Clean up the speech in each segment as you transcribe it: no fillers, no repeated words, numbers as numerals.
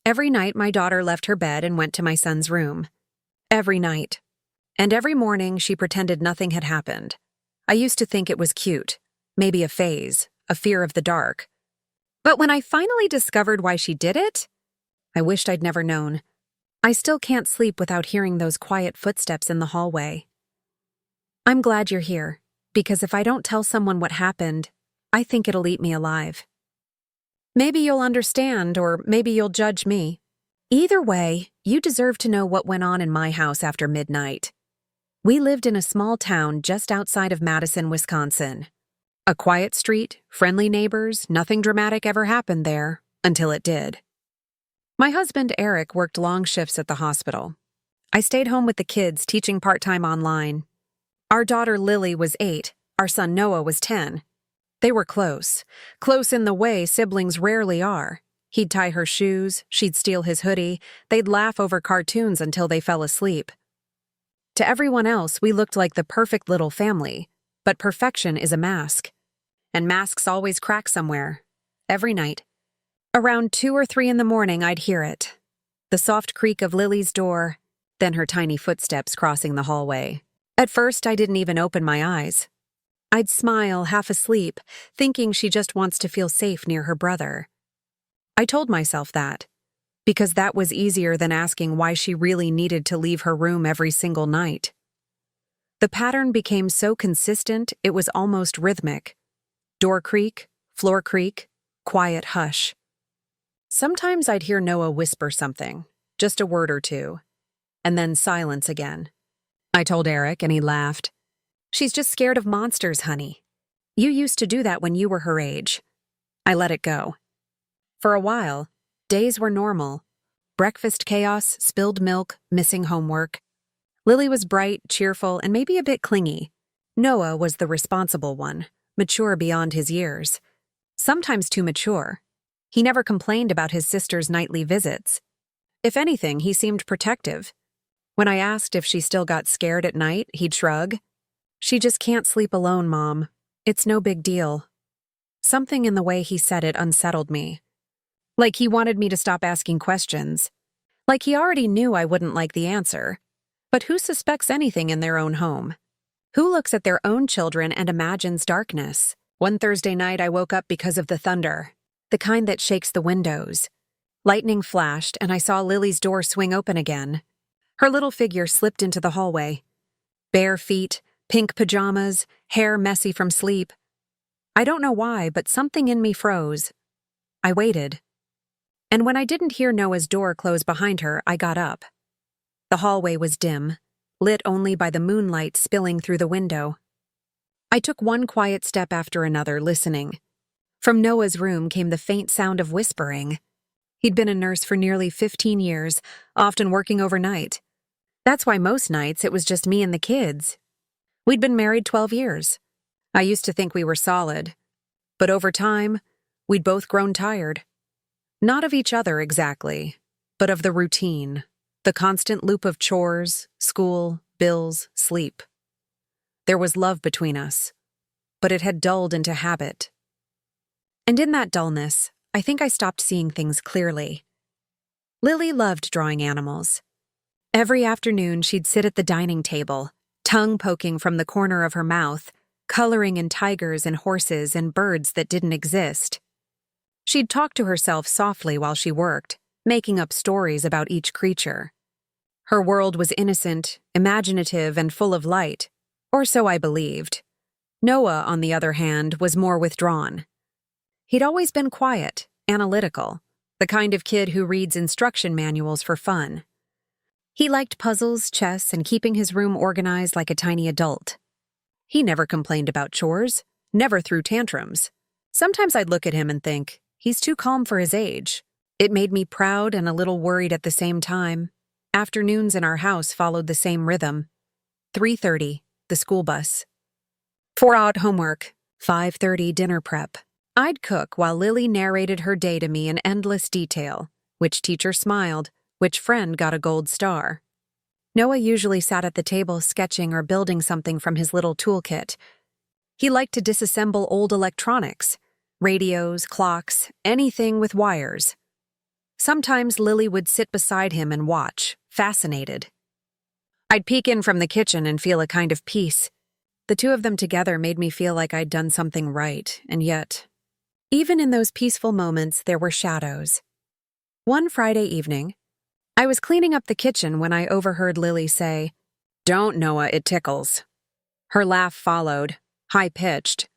Every night my daughter left her bed and went to my son's room. Every night. And every morning she pretended nothing had happened. I used to think it was cute, maybe a phase, a fear of the dark. But when I finally discovered why she did it, I wished I'd never known. I still can't sleep without hearing those quiet footsteps in the hallway. I'm glad you're here, because if I don't tell someone what happened, I think it'll eat me alive. Maybe you'll understand, or maybe you'll judge me. Either way, you deserve to know what went on in my house after midnight. We lived in a small town just outside of Madison, Wisconsin. A quiet street, friendly neighbors, nothing dramatic ever happened there, until it did. My husband, Eric, worked long shifts at the hospital. I stayed home with the kids, teaching part-time online. Our daughter Lily was 8, our son Noah was 10. They were close in the way siblings rarely are. He'd tie her shoes, she'd steal his hoodie, they'd laugh over cartoons until they fell asleep. To everyone else, we looked like the perfect little family, but perfection is a mask. And masks always crack somewhere. Every night. Around 2 or 3 in the morning, I'd hear it. The soft creak of Lily's door, then her tiny footsteps crossing the hallway. At first, I didn't even open my eyes. I'd smile, half asleep, thinking she just wants to feel safe near her brother. I told myself that, because that was easier than asking why she really needed to leave her room every single night. The pattern became so consistent, it was almost rhythmic. Door creak, floor creak, quiet hush. Sometimes I'd hear Noah whisper something, just a word or two, and then silence again. I told Eric, and he laughed. She's just scared of monsters, honey. You used to do that when you were her age. I let it go. For a while, days were normal. Breakfast chaos, spilled milk, missing homework. Lily was bright, cheerful, and maybe a bit clingy. Noah was the responsible one, mature beyond his years. Sometimes too mature. He never complained about his sister's nightly visits. If anything, he seemed protective. When I asked if she still got scared at night, he'd shrug. She just can't sleep alone, Mom. It's no big deal. Something in the way he said it unsettled me. Like he wanted me to stop asking questions. Like he already knew I wouldn't like the answer. But who suspects anything in their own home? Who looks at their own children and imagines darkness? One Thursday night, I woke up because of the thunder. The kind that shakes the windows. Lightning flashed, and I saw Lily's door swing open again. Her little figure slipped into the hallway. Bare feet, pink pajamas, hair messy from sleep. I don't know why, but something in me froze. I waited. And when I didn't hear Noah's door close behind her, I got up. The hallway was dim, lit only by the moonlight spilling through the window. I took one quiet step after another, listening. From Noah's room came the faint sound of whispering. He'd been a nurse for nearly 15 years, often working overnight. That's why most nights it was just me and the kids. We'd been married 12 years. I used to think we were solid. But over time, we'd both grown tired. Not of each other exactly, but of the routine, the constant loop of chores, school, bills, sleep. There was love between us, but it had dulled into habit. And in that dullness, I think I stopped seeing things clearly. Lily loved drawing animals. Every afternoon, she'd sit at the dining table, tongue poking from the corner of her mouth, coloring in tigers and horses and birds that didn't exist. She'd talk to herself softly while she worked, making up stories about each creature. Her world was innocent, imaginative, and full of light, or so I believed. Noah, on the other hand, was more withdrawn. He'd always been quiet, analytical, the kind of kid who reads instruction manuals for fun. He liked puzzles, chess, and keeping his room organized like a tiny adult. He never complained about chores, never threw tantrums. Sometimes I'd look at him and think, he's too calm for his age. It made me proud and a little worried at the same time. Afternoons in our house followed the same rhythm. 3:30, the school bus. 4-hour homework, 5:30 dinner prep. I'd cook while Lily narrated her day to me in endless detail. Which teacher smiled, which friend got a gold star. Noah usually sat at the table sketching or building something from his little toolkit. He liked to disassemble old electronics, radios, clocks, anything with wires. Sometimes Lily would sit beside him and watch, fascinated. I'd peek in from the kitchen and feel a kind of peace. The two of them together made me feel like I'd done something right, and yet, even in those peaceful moments, there were shadows. One Friday evening, I was cleaning up the kitchen when I overheard Lily say, "Don't, Noah, it tickles." Her laugh followed, high-pitched,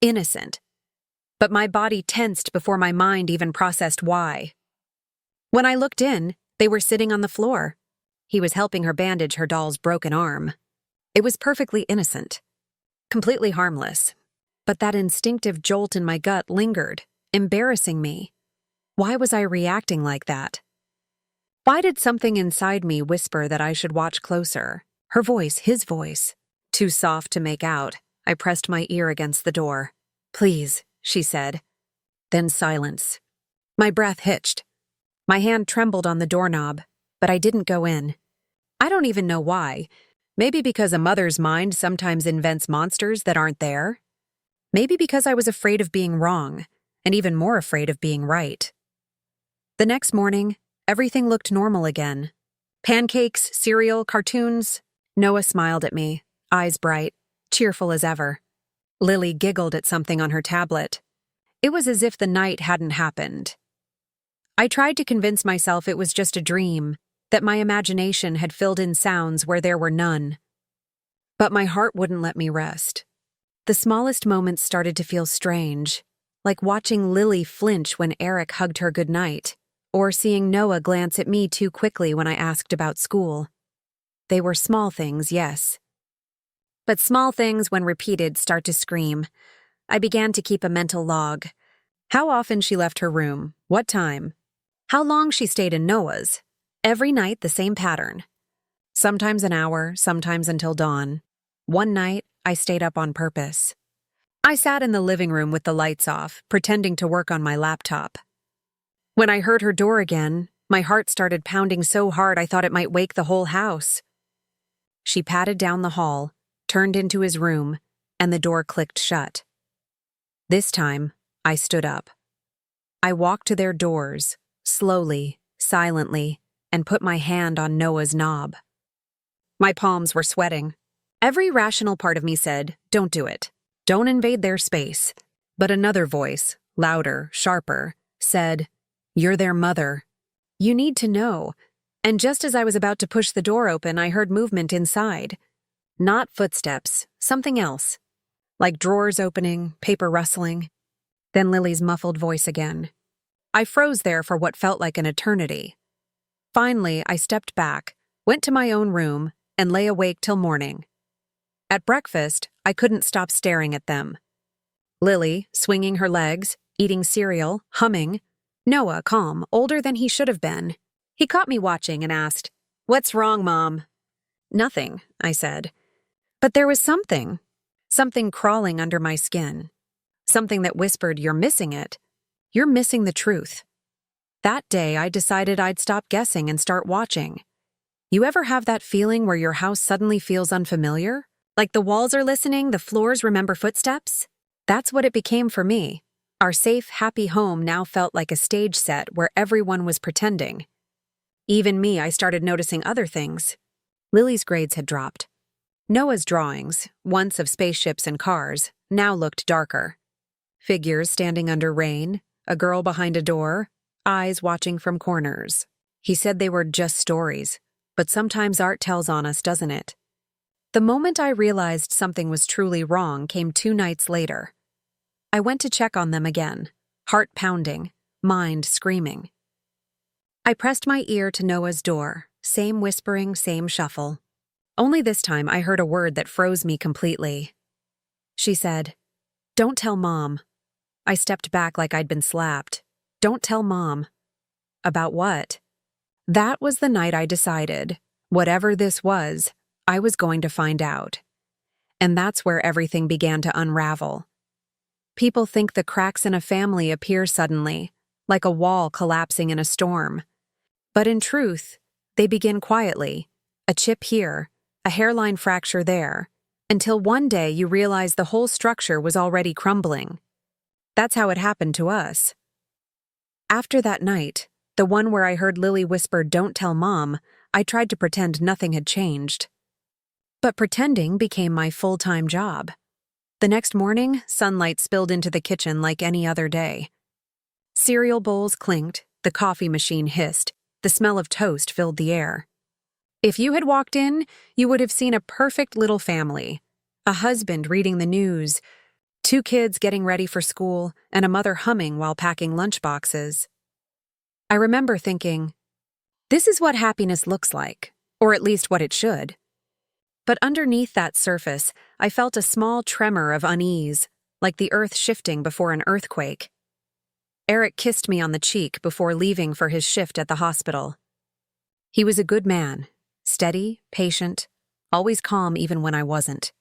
innocent. But my body tensed before my mind even processed why. When I looked in, they were sitting on the floor. He was helping her bandage her doll's broken arm. It was perfectly innocent, completely harmless. But that instinctive jolt in my gut lingered, embarrassing me. Why was I reacting like that? Why did something inside me whisper that I should watch closer? Her voice, his voice. Too soft to make out, I pressed my ear against the door. "Please," she said. Then silence. My breath hitched. My hand trembled on the doorknob, but I didn't go in. I don't even know why. Maybe because a mother's mind sometimes invents monsters that aren't there. Maybe because I was afraid of being wrong, and even more afraid of being right. The next morning, everything looked normal again. Pancakes, cereal, cartoons. Noah smiled at me, eyes bright, cheerful as ever. Lily giggled at something on her tablet. It was as if the night hadn't happened. I tried to convince myself it was just a dream, that my imagination had filled in sounds where there were none. But my heart wouldn't let me rest. The smallest moments started to feel strange, like watching Lily flinch when Eric hugged her goodnight, or seeing Noah glance at me too quickly when I asked about school. They were small things, yes. But small things, when repeated, start to scream. I began to keep a mental log. How often she left her room, what time, how long she stayed in Noah's. Every night the same pattern. Sometimes an hour, sometimes until dawn. One night, I stayed up on purpose. I sat in the living room with the lights off, pretending to work on my laptop. When I heard her door again, my heart started pounding so hard I thought it might wake the whole house. She padded down the hall, turned into his room, and the door clicked shut. This time, I stood up. I walked to their doors, slowly, silently, and put my hand on Noah's knob. My palms were sweating. Every rational part of me said, "Don't do it. Don't invade their space." But another voice, louder, sharper, said, "You're their mother. You need to know." And just as I was about to push the door open, I heard movement inside. Not footsteps, something else. Like drawers opening, paper rustling. Then Lily's muffled voice again. I froze there for what felt like an eternity. Finally, I stepped back, went to my own room, and lay awake till morning. At breakfast, I couldn't stop staring at them. Lily, swinging her legs, eating cereal, humming. Noah, calm, older than he should have been. He caught me watching and asked, "What's wrong, Mom?" "Nothing," I said. But there was something crawling under my skin. Something that whispered, "You're missing it. You're missing the truth." That day, I decided I'd stop guessing and start watching. You ever have that feeling where your house suddenly feels unfamiliar? Like the walls are listening, the floors remember footsteps? That's what it became for me. Our safe, happy home now felt like a stage set where everyone was pretending. Even me, I started noticing other things. Lily's grades had dropped. Noah's drawings, once of spaceships and cars, now looked darker. Figures standing under rain, a girl behind a door, eyes watching from corners. He said they were just stories, but sometimes art tells on us, doesn't it? The moment I realized something was truly wrong came 2 nights later. I went to check on them again, heart pounding, mind screaming. I pressed my ear to Noah's door, same whispering, same shuffle. Only this time I heard a word that froze me completely. She said, "Don't tell Mom." I stepped back like I'd been slapped. "Don't tell Mom." About what? That was the night I decided, whatever this was, I was going to find out. And that's where everything began to unravel. People think the cracks in a family appear suddenly, like a wall collapsing in a storm. But in truth, they begin quietly, a chip here, a hairline fracture there, until one day you realize the whole structure was already crumbling. That's how it happened to us. After that night, The one where I heard Lily whisper, "Don't tell Mom," I tried to pretend nothing had changed. But pretending became my full-time job. The next morning, sunlight spilled into the kitchen like any other day. Cereal bowls clinked, the coffee machine hissed, the smell of toast filled the air. If you had walked in, you would have seen a perfect little family. A husband reading the news, 2 kids getting ready for school, and a mother humming while packing lunchboxes. I remember thinking, this is what happiness looks like, or at least what it should. But underneath that surface, I felt a small tremor of unease, like the earth shifting before an earthquake. Eric kissed me on the cheek before leaving for his shift at the hospital. He was a good man, steady, patient, always calm even when I wasn't.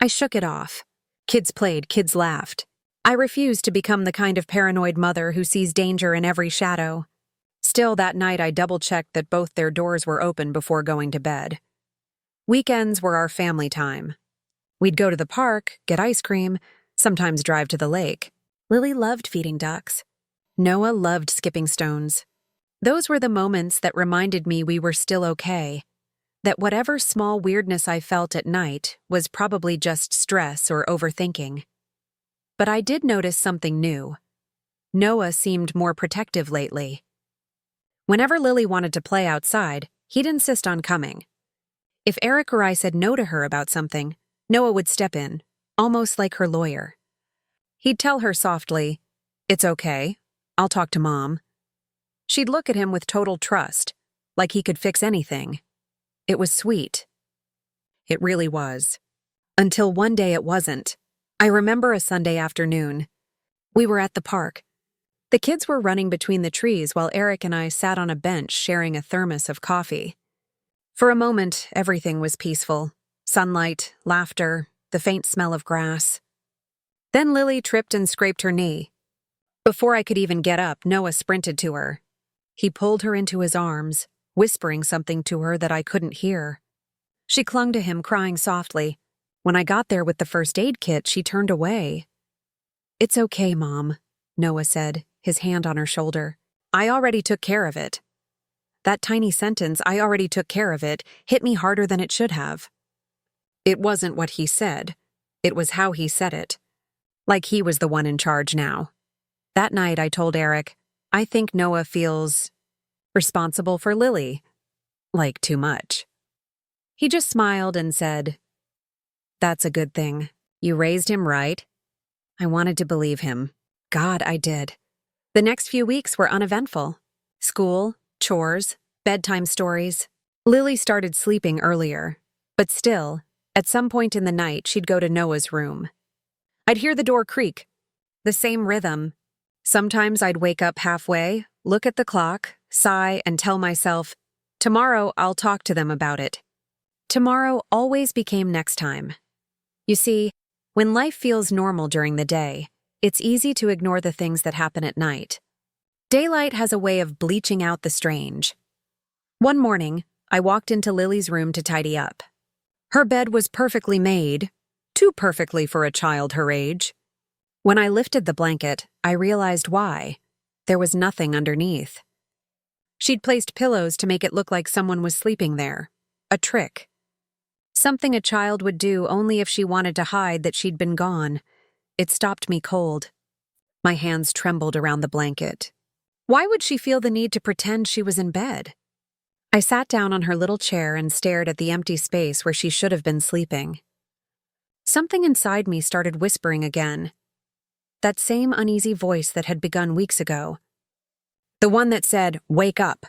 I shook it off. Kids played, kids laughed. I refused to become the kind of paranoid mother who sees danger in every shadow. Still, that night I double-checked that both their doors were open before going to bed. Weekends were our family time. We'd go to the park, get ice cream, sometimes drive to the lake. Lily loved feeding ducks. Noah loved skipping stones. Those were the moments that reminded me we were still okay, that whatever small weirdness I felt at night was probably just stress or overthinking. But I did notice something new. Noah seemed more protective lately. Whenever Lily wanted to play outside, he'd insist on coming. If Eric or I said no to her about something, Noah would step in, almost like her lawyer. He'd tell her softly, "It's okay, I'll talk to Mom." She'd look at him with total trust, like he could fix anything. It was sweet. It really was. Until one day it wasn't. I remember a Sunday afternoon. We were at the park. The kids were running between the trees while Eric and I sat on a bench sharing a thermos of coffee. For a moment, everything was peaceful. Sunlight, laughter, the faint smell of grass. Then Lily tripped and scraped her knee. Before I could even get up, Noah sprinted to her. He pulled her into his arms, whispering something to her that I couldn't hear. She clung to him, crying softly. When I got there with the first aid kit, she turned away. "It's okay, Mom," Noah said, his hand on her shoulder. "I already took care of it." That tiny sentence, "I already took care of it," hit me harder than it should have. It wasn't what he said. It was how he said it. Like he was the one in charge now. That night I told Eric, "I think Noah feels responsible for Lily. Like too much." He just smiled and said, "That's a good thing. You raised him right." I wanted to believe him. God, I did. The next few weeks were uneventful. School, chores, bedtime stories. Lily started sleeping earlier, but still, at some point in the night, she'd go to Noah's room. I'd hear the door creak. The same rhythm. Sometimes I'd wake up halfway, look at the clock, sigh, and tell myself, tomorrow I'll talk to them about it. Tomorrow always became next time. You see, when life feels normal during the day, it's easy to ignore the things that happen at night. Daylight has a way of bleaching out the strange. One morning, I walked into Lily's room to tidy up. Her bed was perfectly made, too perfectly for a child her age. When I lifted the blanket, I realized why. There was nothing underneath. She'd placed pillows to make it look like someone was sleeping there. A trick. Something a child would do only if she wanted to hide that she'd been gone. It stopped me cold. My hands trembled around the blanket. Why would she feel the need to pretend she was in bed? I sat down on her little chair and stared at the empty space where she should have been sleeping. Something inside me started whispering again. That same uneasy voice that had begun weeks ago. The one that said, "Wake up."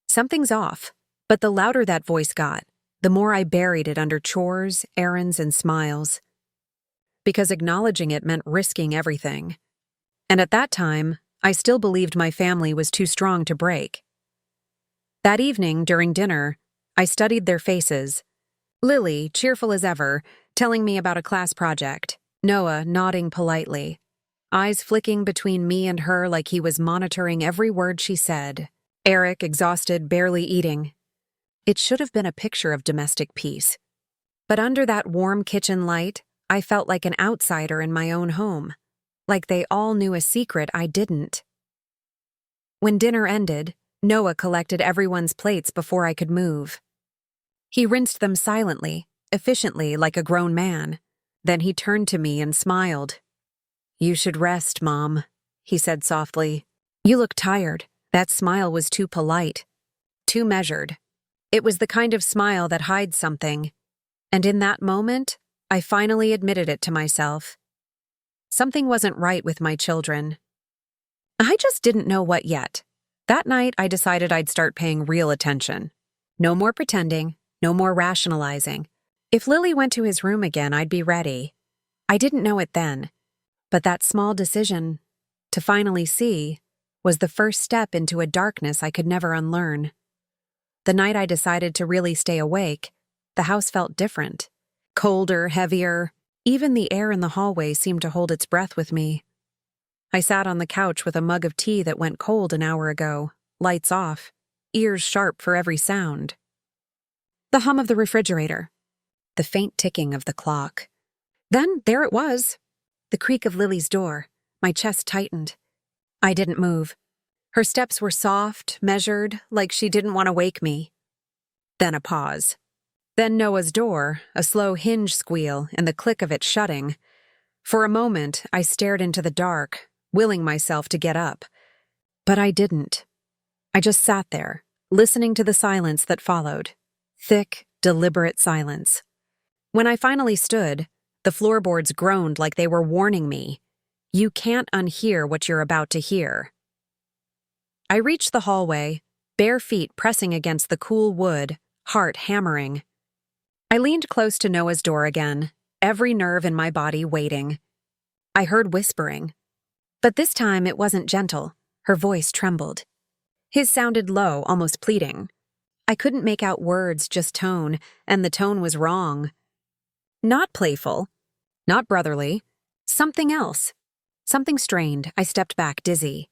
Something's off, but the louder that voice got, the more I buried it under chores, errands, and smiles. Because acknowledging it meant risking everything. And at that time, I still believed my family was too strong to break. That evening, during dinner, I studied their faces. Lily, cheerful as ever, telling me about a class project. Noah nodding politely. Eyes flicking between me and her like he was monitoring every word she said. Eric, exhausted, barely eating. It should have been a picture of domestic peace. But under that warm kitchen light, I felt like an outsider in my own home. Like they all knew a secret I didn't. When dinner ended, Noah collected everyone's plates before I could move. He rinsed them silently, efficiently like a grown man. Then he turned to me and smiled. "You should rest, Mom," he said softly. "You look tired." That smile was too polite, too measured. It was the kind of smile that hides something. And in that moment, I finally admitted it to myself. Something wasn't right with my children. I just didn't know what yet. That night, I decided I'd start paying real attention. No more pretending, no more rationalizing. If Lily went to his room again, I'd be ready. I didn't know it then, but that small decision, to finally see, was the first step into a darkness I could never unlearn. The night I decided to really stay awake, the house felt different. Colder, heavier. Even the air in the hallway seemed to hold its breath with me. I sat on the couch with a mug of tea that went cold an hour ago, lights off, ears sharp for every sound. The hum of the refrigerator, the faint ticking of the clock. Then there it was, the creak of Lily's door. My chest tightened. I didn't move. Her steps were soft, measured, like she didn't want to wake me. Then a pause. Then Noah's door, a slow hinge squeal and the click of it shutting. For a moment, I stared into the dark, willing myself to get up. But I didn't. I just sat there, listening to the silence that followed. Thick, deliberate silence. When I finally stood, the floorboards groaned like they were warning me. You can't unhear what you're about to hear. I reached the hallway, bare feet pressing against the cool wood, heart hammering. I leaned close to Noah's door again, every nerve in my body waiting. I heard whispering. But this time it wasn't gentle. Her voice trembled. His sounded low, almost pleading. I couldn't make out words, just tone, and the tone was wrong. Not playful, not brotherly, something else. Something strained. I stepped back, dizzy.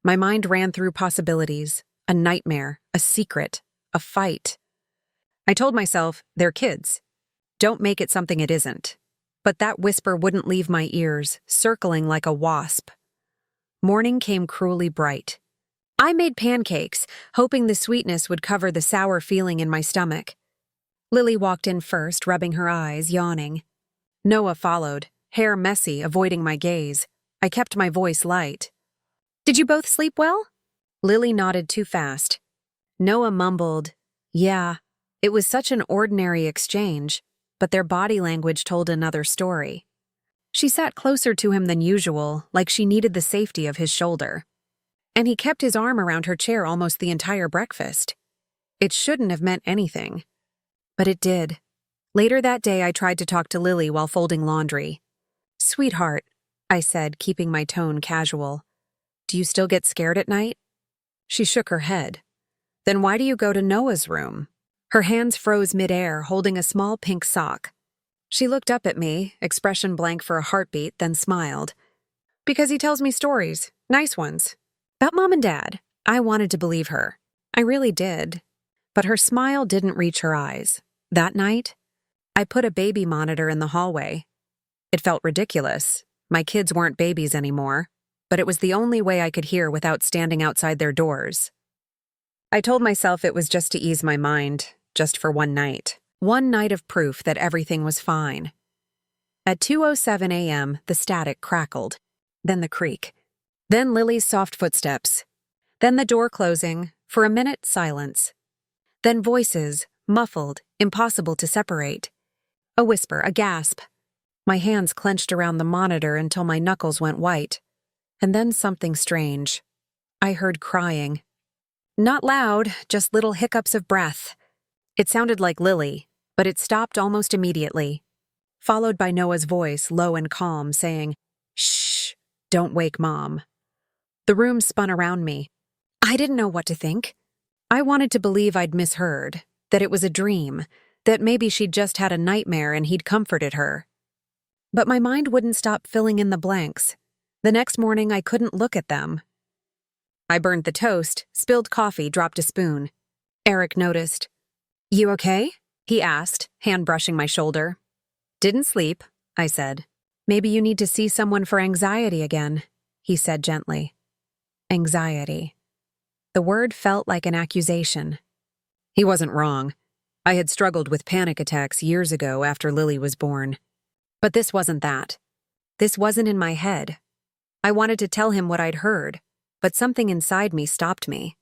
My mind ran through possibilities, a nightmare, a secret, a fight. I told myself, they're kids. Don't make it something it isn't. But that whisper wouldn't leave my ears, circling like a wasp. Morning came cruelly bright. I made pancakes, hoping the sweetness would cover the sour feeling in my stomach. Lily walked in first, rubbing her eyes, yawning. Noah followed, hair messy, avoiding my gaze. I kept my voice light. "Did you both sleep well?" Lily nodded too fast. Noah mumbled, "Yeah." It was such an ordinary exchange, but their body language told another story. She sat closer to him than usual, like she needed the safety of his shoulder. And he kept his arm around her chair almost the entire breakfast. It shouldn't have meant anything. But it did. Later that day, I tried to talk to Lily while folding laundry. "Sweetheart," I said, keeping my tone casual. "Do you still get scared at night?" She shook her head. "Then why do you go to Noah's room?" Her hands froze midair, holding a small pink sock. She looked up at me, expression blank for a heartbeat, then smiled. "Because he tells me stories, nice ones. About Mom and Dad." I wanted to believe her. I really did. But her smile didn't reach her eyes. That night, I put a baby monitor in the hallway. It felt ridiculous. My kids weren't babies anymore, but it was the only way I could hear without standing outside their doors. I told myself it was just to ease my mind, just for one night. One night of proof that everything was fine. At 2:07 a.m., the static crackled. Then the creak. Then Lily's soft footsteps. Then the door closing. For a minute, silence. Then voices, muffled, impossible to separate. A whisper, a gasp. My hands clenched around the monitor until my knuckles went white. And then something strange. I heard crying. Not loud, just little hiccups of breath. It sounded like Lily, but it stopped almost immediately. Followed by Noah's voice, low and calm, saying, "Shh, don't wake Mom." The room spun around me. I didn't know what to think. I wanted to believe I'd misheard, that it was a dream, that maybe she'd just had a nightmare and he'd comforted her. But my mind wouldn't stop filling in the blanks. The next morning, I couldn't look at them. I burned the toast, spilled coffee, dropped a spoon. Eric noticed. "You okay?" he asked, hand brushing my shoulder. "Didn't sleep," I said. "Maybe you need to see someone for anxiety again," he said gently. Anxiety. The word felt like an accusation. He wasn't wrong. I had struggled with panic attacks years ago after Lily was born. But this wasn't that. This wasn't in my head. I wanted to tell him what I'd heard, but something inside me stopped me.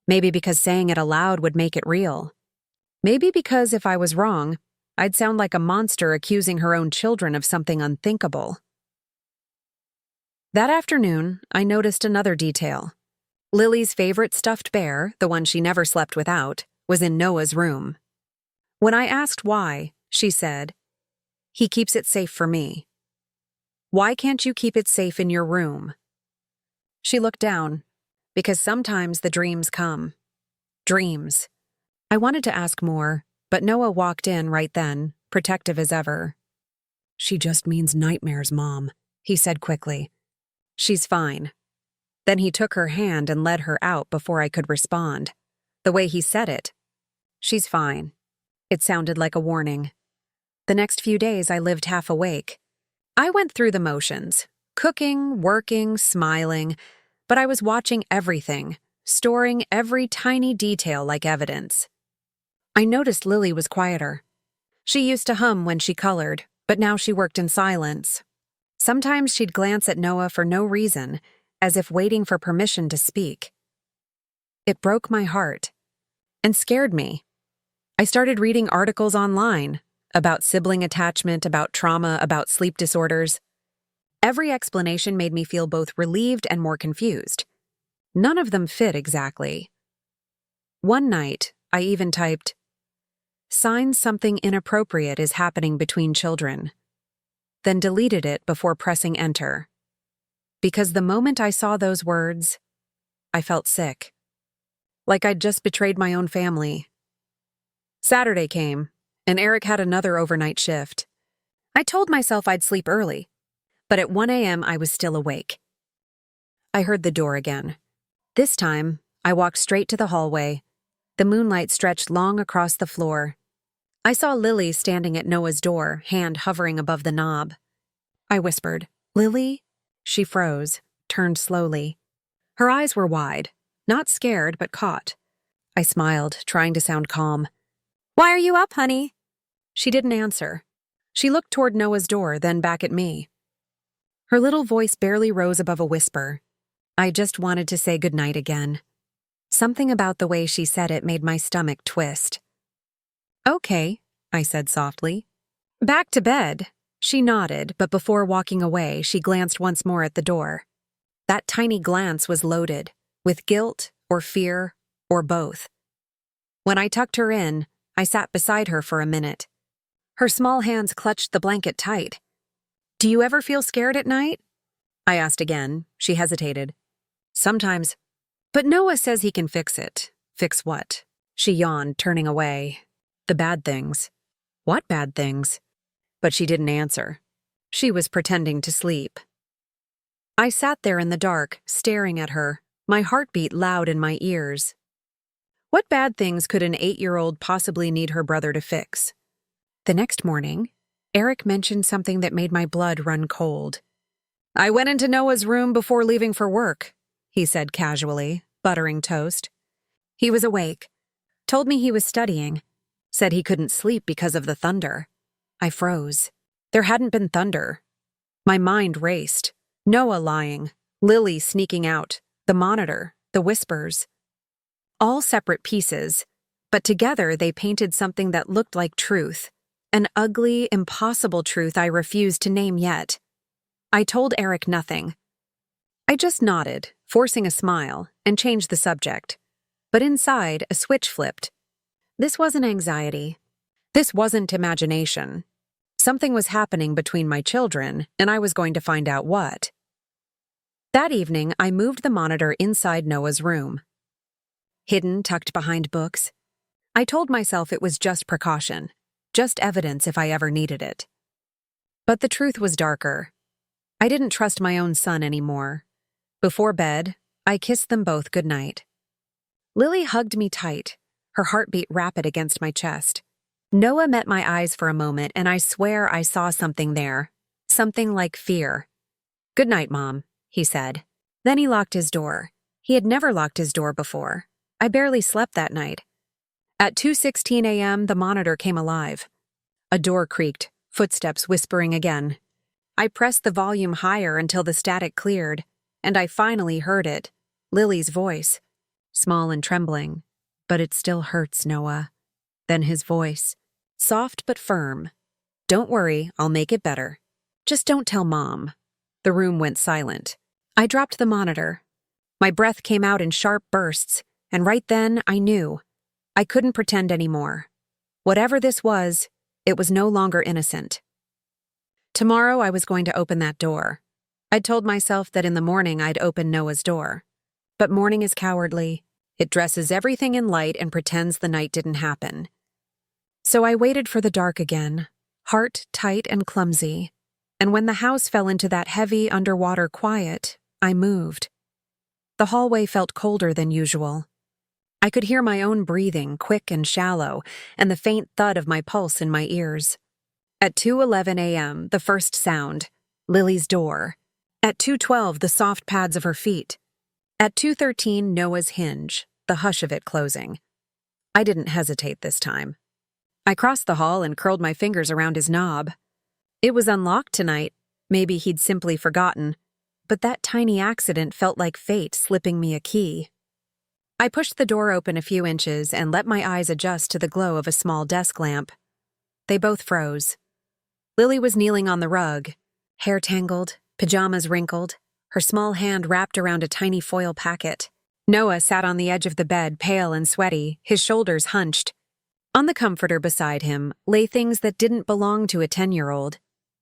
Maybe because saying it aloud would make it real. Maybe because if I was wrong, I'd sound like a monster accusing her own children of something unthinkable. That afternoon, I noticed another detail. Lily's favorite stuffed bear, the one she never slept without, was in Noah's room. When I asked why, she said, "He keeps it safe for me." "Why can't you keep it safe in your room?" She looked down. "Because sometimes the dreams come." Dreams. I wanted to ask more, but Noah walked in right then, protective as ever. "She just means nightmares, Mom," he said quickly. "She's fine." Then he took her hand and led her out before I could respond. The way he said it, "She's fine," it sounded like a warning. The next few days I lived half awake. I went through the motions, cooking, working, smiling, but I was watching everything, storing every tiny detail like evidence. I noticed Lily was quieter. She used to hum when she colored, but now she worked in silence. Sometimes she'd glance at Noah for no reason, as if waiting for permission to speak. It broke my heart and scared me. I started reading articles online about sibling attachment, about trauma, about sleep disorders. Every explanation made me feel both relieved and more confused. None of them fit exactly. One night, I even typed, "Signs something inappropriate is happening between children," then deleted it before pressing enter. Because the moment I saw those words, I felt sick. Like I'd just betrayed my own family. Saturday came, and Eric had another overnight shift. I told myself I'd sleep early, but at 1 a.m. I was still awake. I heard the door again. This time, I walked straight to the hallway. The moonlight stretched long across the floor. I saw Lily standing at Noah's door, hand hovering above the knob. I whispered, "Lily?" She froze, turned slowly. Her eyes were wide, not scared but caught. I smiled, trying to sound calm. "Why are you up, honey?" She didn't answer. She looked toward Noah's door, then back at me. Her little voice barely rose above a whisper. I just wanted to say goodnight again. Something about the way she said it made my stomach twist. "Okay," I said softly. "Back to bed." She nodded, but before walking away, she glanced once more at the door. That tiny glance was loaded, with guilt or fear or both. When I tucked her in, I sat beside her for a minute. Her small hands clutched the blanket tight. "Do you ever feel scared at night?" I asked again. She hesitated. "Sometimes. But Noah says he can fix it." "Fix what?" She yawned, turning away. "The bad things." "What bad things?" But she didn't answer. She was pretending to sleep. I sat there in the dark, staring at her, my heartbeat loud in my ears. What bad things could an 8-year-old possibly need her brother to fix? The next morning, Eric mentioned something that made my blood run cold. "I went into Noah's room before leaving for work," he said casually, buttering toast. He was awake, told me he was studying, said he couldn't sleep because of the thunder. I froze. There hadn't been thunder. My mind raced. Noah lying, Lily sneaking out, the monitor, the whispers. All separate pieces, but together they painted something that looked like truth. An ugly, impossible truth I refused to name yet. I told Eric nothing. I just nodded, forcing a smile, and changed the subject. But inside, a switch flipped. This wasn't anxiety. This wasn't imagination. Something was happening between my children, and I was going to find out what. That evening, I moved the monitor inside Noah's room. Hidden, tucked behind books. I told myself it was just precaution, just evidence if I ever needed it. But the truth was darker. I didn't trust my own son anymore. Before bed, I kissed them both goodnight. Lily hugged me tight, her heartbeat rapid against my chest. Noah met my eyes for a moment, and I swear I saw something there. Something like fear. "Good night, Mom," he said. Then he locked his door. He had never locked his door before. I barely slept that night. At 2:16 a.m., the monitor came alive. A door creaked, footsteps whispering again. I pressed the volume higher until the static cleared, and I finally heard it. Lily's voice. Small and trembling. But it still hurts, Noah. Then his voice. Soft but firm. Don't worry, I'll make it better. Just don't tell Mom. The room went silent. I dropped the monitor. My breath came out in sharp bursts, and right then I knew. I couldn't pretend anymore. Whatever this was, it was no longer innocent. Tomorrow I was going to open that door. I'd told myself that in the morning I'd open Noah's door. But morning is cowardly. It dresses everything in light and pretends the night didn't happen. So I waited for the dark again, heart tight and clumsy. And when the house fell into that heavy underwater quiet, I moved. The hallway felt colder than usual. I could hear my own breathing, quick and shallow, and the faint thud of my pulse in my ears. At 2:11 a.m., the first sound, Lily's door. At 2:12, the soft pads of her feet. At 2:13, Noah's hinge, the hush of it closing. I didn't hesitate this time. I crossed the hall and curled my fingers around his knob. It was unlocked tonight. Maybe he'd simply forgotten. But that tiny accident felt like fate slipping me a key. I pushed the door open a few inches and let my eyes adjust to the glow of a small desk lamp. They both froze. Lily was kneeling on the rug, hair tangled, pajamas wrinkled, her small hand wrapped around a tiny foil packet. Noah sat on the edge of the bed, pale and sweaty, his shoulders hunched. On the comforter beside him lay things that didn't belong to a 10-year-old.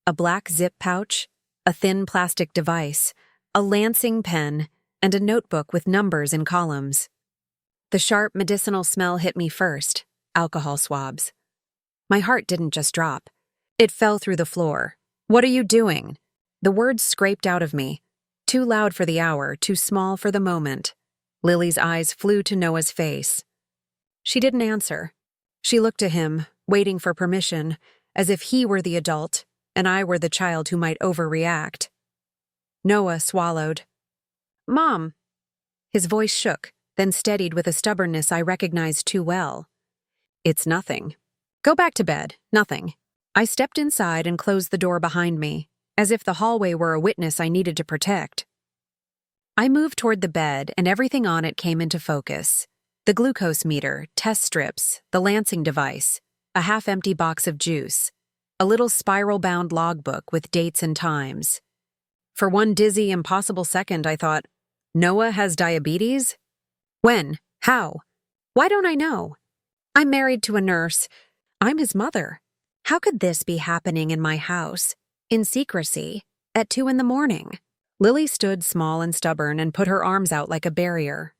A black zip pouch, a thin plastic device, a lancing pen, and a notebook with numbers in columns. The sharp medicinal smell hit me first, alcohol swabs. My heart didn't just drop. It fell through the floor. What are you doing? The words scraped out of me. Too loud for the hour, too small for the moment. Lily's eyes flew to Noah's face. She didn't answer. She looked to him, waiting for permission, as if he were the adult and I were the child who might overreact. Noah swallowed. Mom. His voice shook, then steadied with a stubbornness I recognized too well. It's nothing. Go back to bed. Nothing. I stepped inside and closed the door behind me, as if the hallway were a witness I needed to protect. I moved toward the bed, and everything on it came into focus. The glucose meter, test strips, the lancing device, a half-empty box of juice, a little spiral-bound logbook with dates and times. For one dizzy, impossible second, I thought, Noah has diabetes? When? How? Why don't I know? I'm married to a nurse. I'm his mother. How could this be happening in my house, in secrecy, at 2 a.m? Lily stood small and stubborn and put her arms out like a barrier.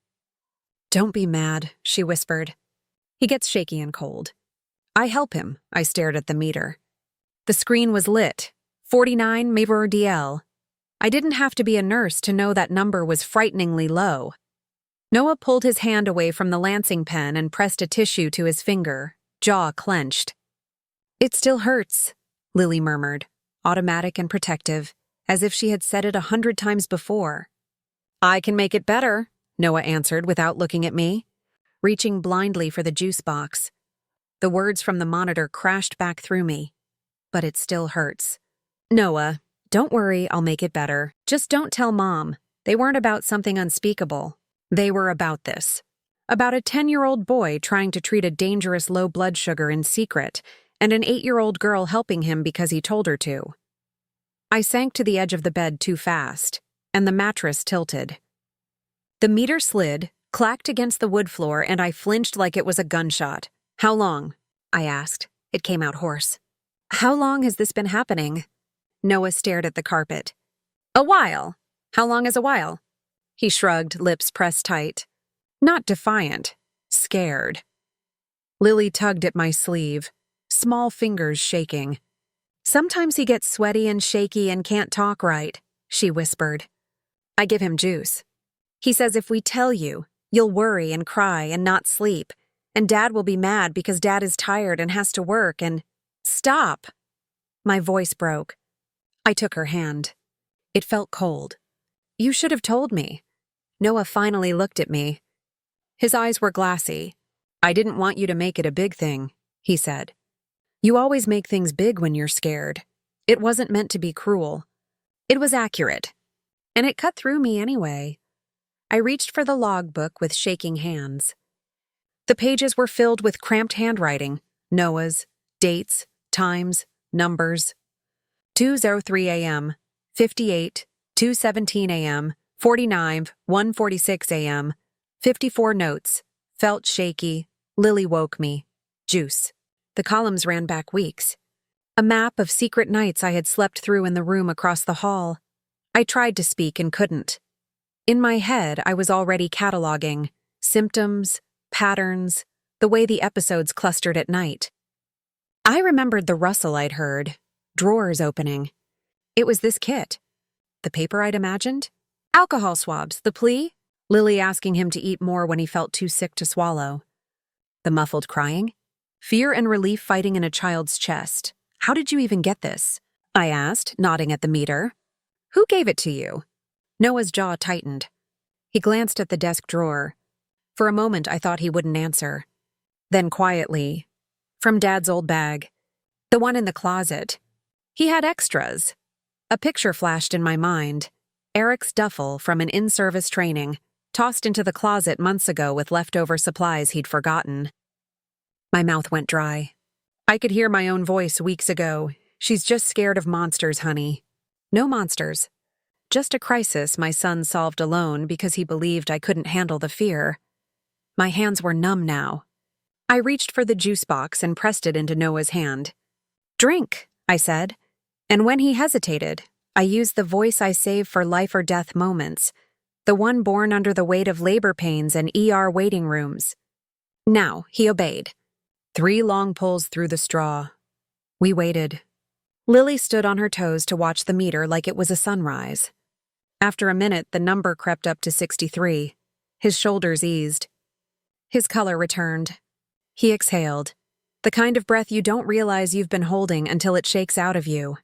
Don't be mad, she whispered. He gets shaky and cold. I help him, I stared at the meter. The screen was lit, 49 Mabur DL. I didn't have to be a nurse to know that number was frighteningly low. Noah pulled his hand away from the lancing pen and pressed a tissue to his finger, jaw clenched. It still hurts, Lily murmured, automatic and protective, as if she had said it 100 times before. I can make it better, Noah answered without looking at me, reaching blindly for the juice box. The words from the monitor crashed back through me. But it still hurts. Noah, don't worry, I'll make it better. Just don't tell Mom. They weren't about something unspeakable. They were about this. About a 10-year-old boy trying to treat a dangerous low blood sugar in secret, and an 8-year-old girl helping him because he told her to. I sank to the edge of the bed too fast, and the mattress tilted. The meter slid, clacked against the wood floor, and I flinched like it was a gunshot. How long? I asked. It came out hoarse. How long has this been happening? Noah stared at the carpet. A while. How long is a while? He shrugged, lips pressed tight. Not defiant, scared. Lily tugged at my sleeve, small fingers shaking. Sometimes he gets sweaty and shaky and can't talk right, she whispered. I give him juice. He says if we tell you, you'll worry and cry and not sleep, and Dad will be mad because Dad is tired and has to work and... Stop! My voice broke. I took her hand. It felt cold. You should have told me. Noah finally looked at me. His eyes were glassy. "I didn't want you to make it a big thing," he said. "You always make things big when you're scared. It wasn't meant to be cruel." It was accurate. And it cut through me anyway. I reached for the logbook with shaking hands. The pages were filled with cramped handwriting, Noah's, dates, times, numbers. 2:03 a.m., 58, 2:17 a.m., 49, 1:46 a.m., 54 notes. Felt shaky. Lily woke me. Juice. The columns ran back weeks. A map of secret nights I had slept through in the room across the hall. I tried to speak and couldn't. In my head, I was already cataloging symptoms, patterns, the way the episodes clustered at night. I remembered the rustle I'd heard, drawers opening. It was this kit. The paper I'd imagined? Alcohol swabs, the plea? Lily asking him to eat more when he felt too sick to swallow. The muffled crying? Fear and relief fighting in a child's chest. "How did you even get this?" I asked, nodding at the meter. "Who gave it to you?" Noah's jaw tightened. He glanced at the desk drawer. For a moment, I thought he wouldn't answer. Then quietly, "From Dad's old bag. The one in the closet. He had extras." A picture flashed in my mind. Eric's duffel from an in-service training, tossed into the closet months ago with leftover supplies he'd forgotten. My mouth went dry. I could hear my own voice weeks ago. "She's just scared of monsters, honey." No monsters. Just a crisis my son solved alone because he believed I couldn't handle the fear. My hands were numb now. I reached for the juice box and pressed it into Noah's hand. "Drink," I said. And when he hesitated, I used the voice I save for life or death moments, the one born under the weight of labor pains and ER waiting rooms. Now, he obeyed. 3 long pulls through the straw. We waited. Lily stood on her toes to watch the meter like it was a sunrise. After a minute, the number crept up to 63. His shoulders eased. His color returned. He exhaled, the kind of breath you don't realize you've been holding until it shakes out of you.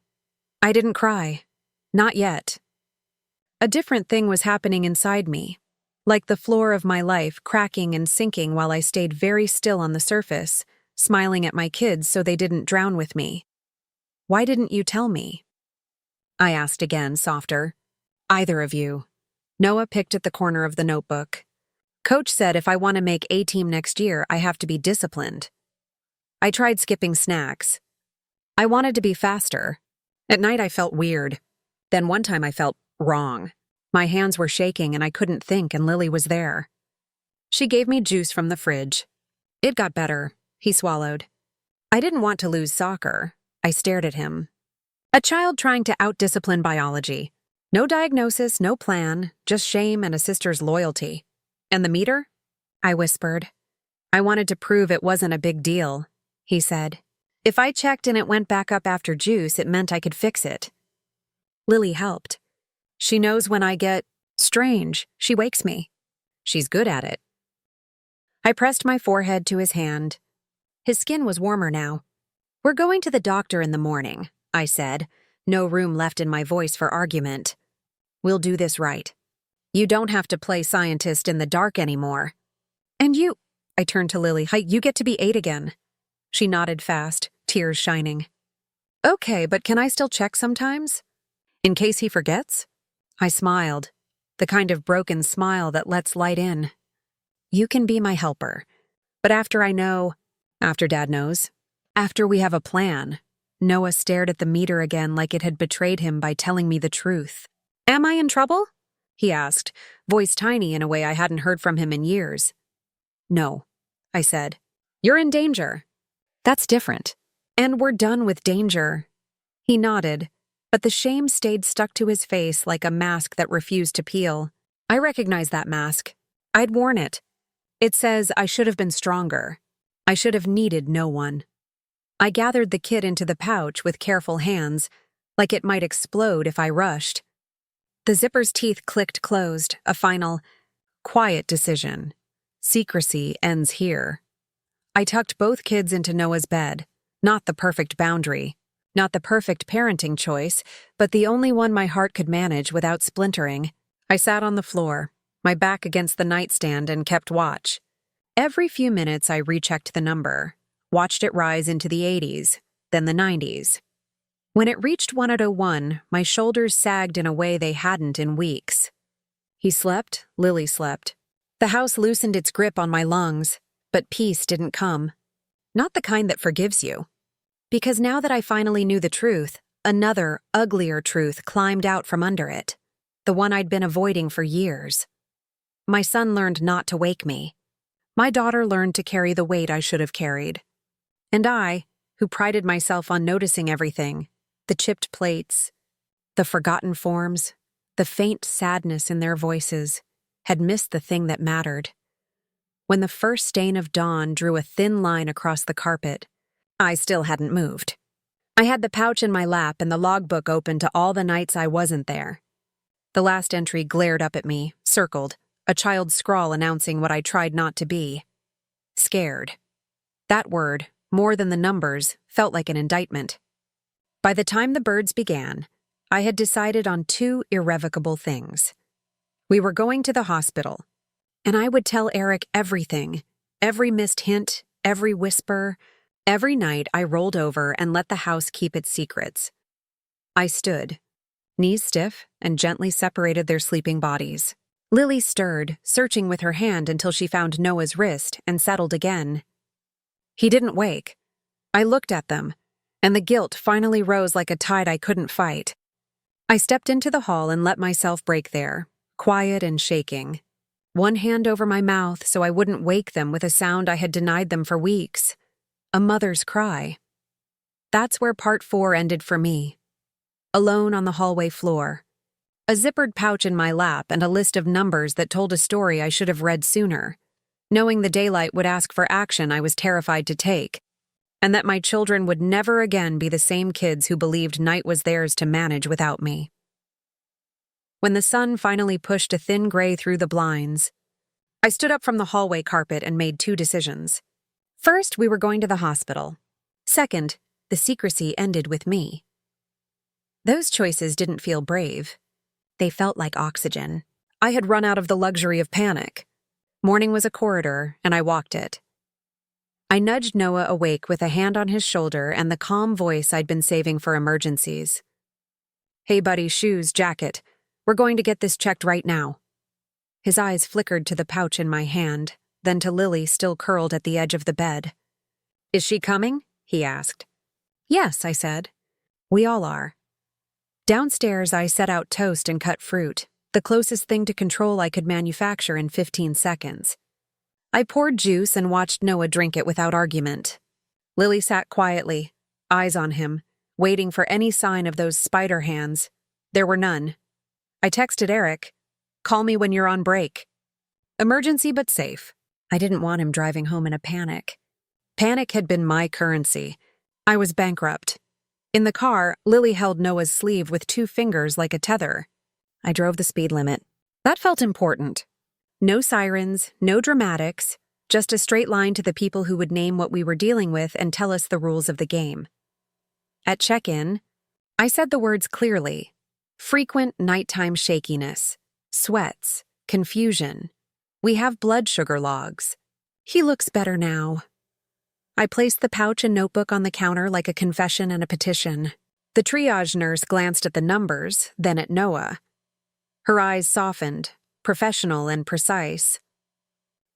I didn't cry. Not yet. A different thing was happening inside me, like the floor of my life cracking and sinking while I stayed very still on the surface, smiling at my kids so they didn't drown with me. "Why didn't you tell me?" I asked again, softer. "Either of you." Noah picked at the corner of the notebook. "Coach said if I want to make A-team next year, I have to be disciplined." I tried skipping snacks. I wanted to be faster. At night I felt weird. Then one time I felt wrong. My hands were shaking and I couldn't think, and Lily was there. She gave me juice from the fridge. It got better. He swallowed. I didn't want to lose soccer. I stared at him. A child trying to out-discipline biology. No diagnosis, no plan, just shame and a sister's loyalty. "And the meter?" I whispered. "I wanted to prove it wasn't a big deal," he said. "If I checked and it went back up after juice, it meant I could fix it." Lily helped. She knows when I get strange. She wakes me. She's good at it. I pressed my forehead to his hand. His skin was warmer now. "We're going to the doctor in the morning," I said, no room left in my voice for argument. "We'll do this right. You don't have to play scientist in the dark anymore." "And you," I turned to Lily, "you get to be 8 again." She nodded fast, tears shining. "Okay, but can I still check sometimes? In case he forgets?" I smiled, the kind of broken smile that lets light in. "You can be my helper. But after I know, after Dad knows, after we have a plan." Noah stared at the meter again like it had betrayed him by telling me the truth. "Am I in trouble?" he asked, voice tiny in a way I hadn't heard from him in years. "No," I said. "You're in danger." "That's different. And we're done with danger." He nodded, but the shame stayed stuck to his face like a mask that refused to peel. I recognized that mask. I'd worn it. It says I should have been stronger. I should have needed no one. I gathered the kit into the pouch with careful hands, like it might explode if I rushed. The zipper's teeth clicked closed, a final, quiet decision. Secrecy ends here. I tucked both kids into Noah's bed, not the perfect boundary, not the perfect parenting choice, but the only one my heart could manage without splintering. I sat on the floor. my back against the nightstand, and kept watch. Every few minutes I rechecked the number, watched it rise into the 80s, then the 90s. When it reached 101, my shoulders sagged in a way they hadn't in weeks. He slept, Lily slept. The house loosened its grip on my lungs, but peace didn't come. Not the kind that forgives you. Because now that I finally knew the truth, another, uglier truth climbed out from under it. The one I'd been avoiding for years. My son learned not to wake me. My daughter learned to carry the weight I should have carried. And I, who prided myself on noticing everything, the chipped plates, the forgotten forms, the faint sadness in their voices, had missed the thing that mattered. When the first stain of dawn drew a thin line across the carpet, I still hadn't moved. I had the pouch in my lap and the logbook open to all the nights I wasn't there. The last entry glared up at me, circled, a child's scrawl announcing what I tried not to be. Scared. That word, more than the numbers, felt like an indictment. By the time the birds began, I had decided on two irrevocable things. We were going to the hospital, and I would tell Eric everything, every missed hint, every whisper. Every night I rolled over and let the house keep its secrets. I stood, knees stiff, and gently separated their sleeping bodies. Lily stirred, searching with her hand until she found Noah's wrist and settled again. He didn't wake. I looked at them, and the guilt finally rose like a tide I couldn't fight. I stepped into the hall and let myself break there, quiet and shaking. One hand over my mouth so I wouldn't wake them with a sound I had denied them for weeks. A mother's cry. That's where part 4 ended for me. Alone on the hallway floor. A zippered pouch in my lap and a list of numbers that told a story I should have read sooner. Knowing the daylight would ask for action I was terrified to take, and that my children would never again be the same kids who believed night was theirs to manage without me. When the sun finally pushed a thin gray through the blinds, I stood up from the hallway carpet and made two decisions. First, we were going to the hospital. Second, the secrecy ended with me. Those choices didn't feel brave. They felt like oxygen. I had run out of the luxury of panic. Morning was a corridor, and I walked it. I nudged Noah awake with a hand on his shoulder and the calm voice I'd been saving for emergencies. "Hey buddy, shoes, jacket. We're going to get this checked right now." His eyes flickered to the pouch in my hand, then to Lily still curled at the edge of the bed. "Is she coming?" he asked. "Yes," I said. "We all are." Downstairs, I set out toast and cut fruit, the closest thing to control I could manufacture in 15 seconds. I poured juice and watched Noah drink it without argument. Lily sat quietly, eyes on him, waiting for any sign of those spider hands. There were none. I texted Eric, "Call me when you're on break." Emergency but safe. I didn't want him driving home in a panic. Panic had been my currency. I was bankrupt. In the car, Lily held Noah's sleeve with 2 fingers like a tether. I drove the speed limit. That felt important. No sirens, no dramatics, just a straight line to the people who would name what we were dealing with and tell us the rules of the game. At check-in, I said the words clearly. Frequent nighttime shakiness, sweats, confusion. We have blood sugar logs. He looks better now. I placed the pouch and notebook on the counter like a confession and a petition. The triage nurse glanced at the numbers, then at Noah. Her eyes softened, professional and precise.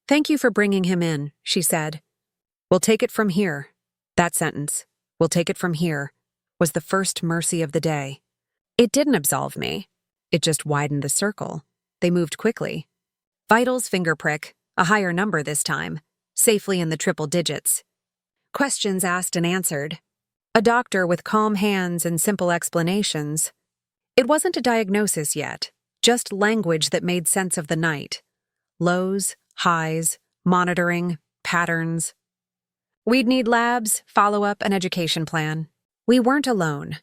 "Thank you for bringing him in," she said. "We'll take it from here." That sentence, "we'll take it from here," was the first mercy of the day. It didn't absolve me. It just widened the circle. They moved quickly. Vitals finger prick, a higher number this time, safely in the triple digits. Questions asked and answered. A doctor with calm hands and simple explanations. It wasn't a diagnosis yet, just language that made sense of the night. Lows, highs, monitoring, patterns. We'd need labs, follow-up, and education plan. We weren't alone.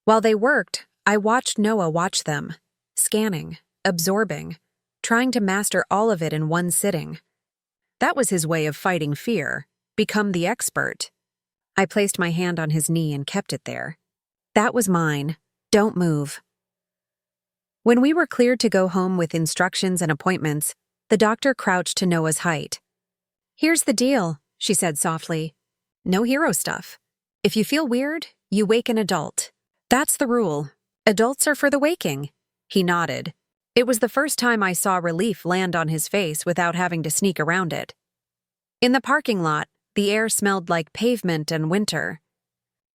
While they worked, I watched Noah watch them, scanning, absorbing, trying to master all of it in one sitting. That was his way of fighting fear, become the expert. I placed my hand on his knee and kept it there. "That was mine. Don't move." When we were cleared to go home with instructions and appointments, the doctor crouched to Noah's height. "Here's the deal," she said softly. "No hero stuff. If you feel weird, you wake an adult. That's the rule. Adults are for the waking." He nodded. It was the first time I saw relief land on his face without having to sneak around it. In the parking lot, the air smelled like pavement and winter.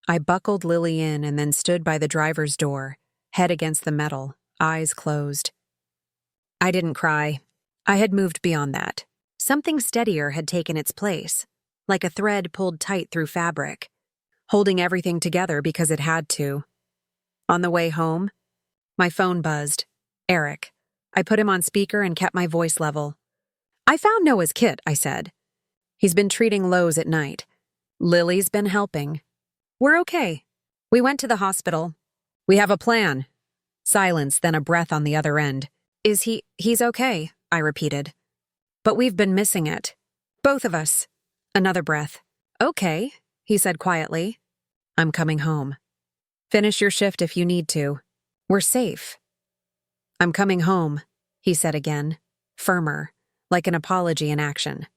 I buckled Lily in and then stood by the driver's door, head against the metal, eyes closed. I didn't cry. I had moved beyond that. Something steadier had taken its place, like a thread pulled tight through fabric, holding everything together because it had to. On the way home, my phone buzzed. Eric. I put him on speaker and kept my voice level. "I found Noah's kit," I said. "He's been treating lows at night. Lily's been helping. We're okay. We went to the hospital. We have a plan." Silence, then a breath on the other end. He's okay," I repeated. "But we've been missing it. Both of us." Another breath. "Okay," he said quietly. "I'm coming home. Finish your shift if you need to. We're safe." "I'm coming home," he said again, firmer, like an apology in action.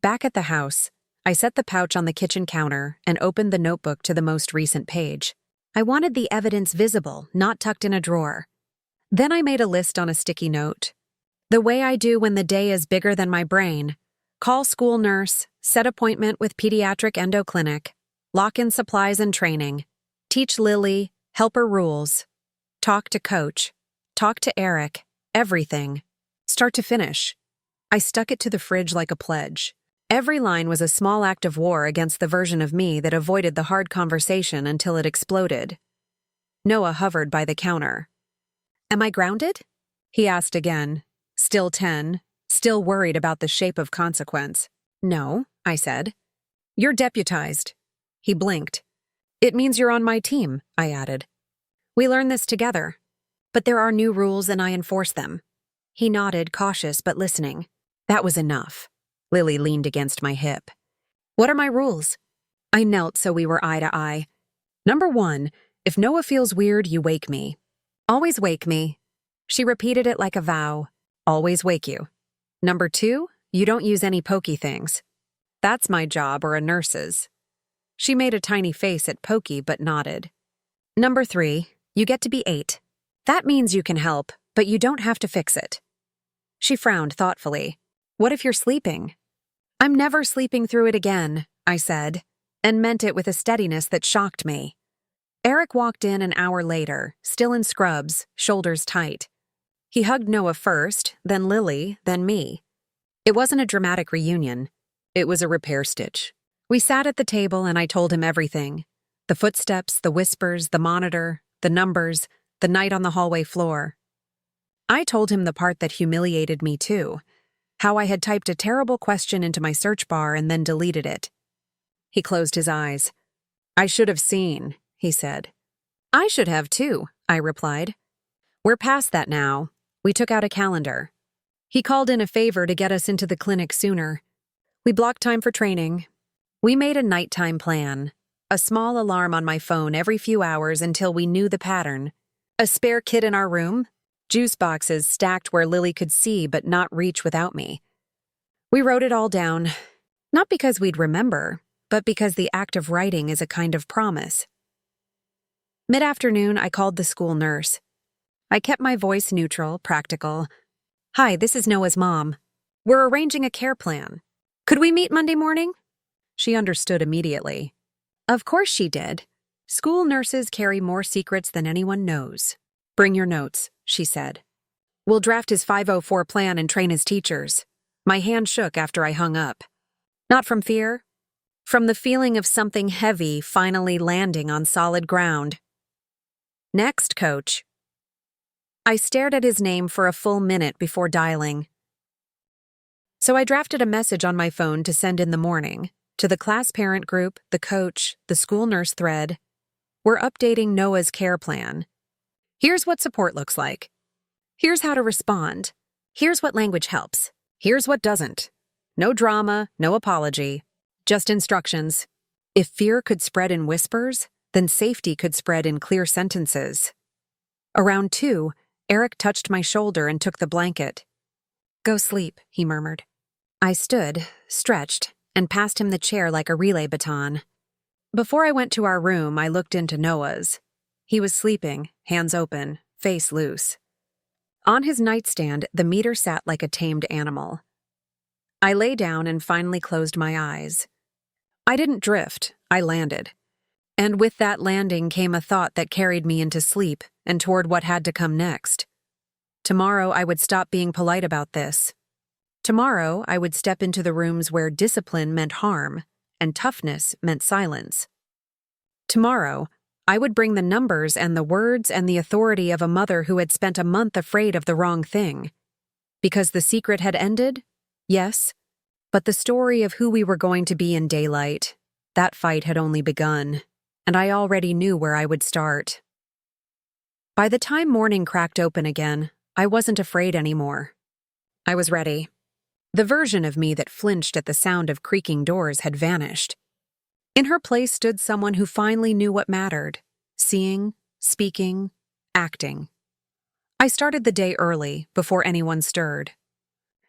Back at the house, I set the pouch on the kitchen counter and opened the notebook to the most recent page. I wanted the evidence visible, not tucked in a drawer. Then I made a list on a sticky note. The way I do when the day is bigger than my brain. Call school nurse, set appointment with pediatric endo clinic, lock in supplies and training, teach Lily, help her rules, talk to coach, talk to Eric, everything. Start to finish. I stuck it to the fridge like a pledge. Every line was a small act of war against the version of me that avoided the hard conversation until it exploded. Noah hovered by the counter. "Am I grounded?" he asked again, still 10, still worried about the shape of consequence. "No," I said. "You're deputized." He blinked. "It means you're on my team," I added. "We learn this together. But there are new rules and I enforce them." He nodded, cautious but listening. That was enough. Lily leaned against my hip. "What are my rules?" I knelt so we were eye to eye. "Number 1, if Noah feels weird, you wake me. Always wake me." She repeated it like a vow. "Always wake you." "Number 2, you don't use any pokey things. That's my job or a nurse's." She made a tiny face at pokey but nodded. "Number 3, you get to be 8. That means you can help, but you don't have to fix it." She frowned thoughtfully. "What if you're sleeping?" "I'm never sleeping through it again," I said, and meant it with a steadiness that shocked me. Eric walked in an hour later, still in scrubs, shoulders tight. He hugged Noah first, then Lily, then me. It wasn't a dramatic reunion. It was a repair stitch. We sat at the table and I told him everything. The footsteps, the whispers, the monitor, the numbers, the night on the hallway floor. I told him the part that humiliated me too, how I had typed a terrible question into my search bar and then deleted it. He closed his eyes. "I should have seen," he said. "I should have too," I replied. "We're past that now." We took out a calendar. He called in a favor to get us into the clinic sooner. We blocked time for training. We made a nighttime plan, a small alarm on my phone every few hours until we knew the pattern. A spare kit in our room, juice boxes stacked where Lily could see but not reach without me. We wrote it all down, not because we'd remember, but because the act of writing is a kind of promise. Mid-afternoon, I called the school nurse. I kept my voice neutral, practical. "Hi, this is Noah's mom. We're arranging a care plan. Could we meet Monday morning?" She understood immediately. Of course she did. School nurses carry more secrets than anyone knows. "Bring your notes," she said. "We'll draft his 504 plan and train his teachers." My hand shook after I hung up. Not from fear, from the feeling of something heavy finally landing on solid ground. "Next, coach." I stared at his name for a full minute before dialing. So I drafted a message on my phone to send in the morning, to the class parent group, the coach, the school nurse thread. "We're updating Noah's care plan. Here's what support looks like. Here's how to respond. Here's what language helps. Here's what doesn't. No drama, no apology. Just instructions. If fear could spread in whispers, then safety could spread in clear sentences." Around 2, Eric touched my shoulder and took the blanket. "Go sleep," he murmured. I stood, stretched, and passed him the chair like a relay baton. Before I went to our room, I looked into Noah's. He was sleeping, hands open, face loose. On his nightstand, the meter sat like a tamed animal. I lay down and finally closed my eyes. I didn't drift, I landed. And with that landing came a thought that carried me into sleep and toward what had to come next. Tomorrow I would stop being polite about this. Tomorrow I would step into the rooms where discipline meant harm and toughness meant silence. Tomorrow I would bring the numbers and the words and the authority of a mother who had spent a month afraid of the wrong thing. Because the secret had ended? Yes. But the story of who we were going to be in daylight, that fight had only begun, and I already knew where I would start. By the time morning cracked open again, I wasn't afraid anymore. I was ready. The version of me that flinched at the sound of creaking doors had vanished. In her place stood someone who finally knew what mattered: seeing, speaking, acting. I started the day early, before anyone stirred.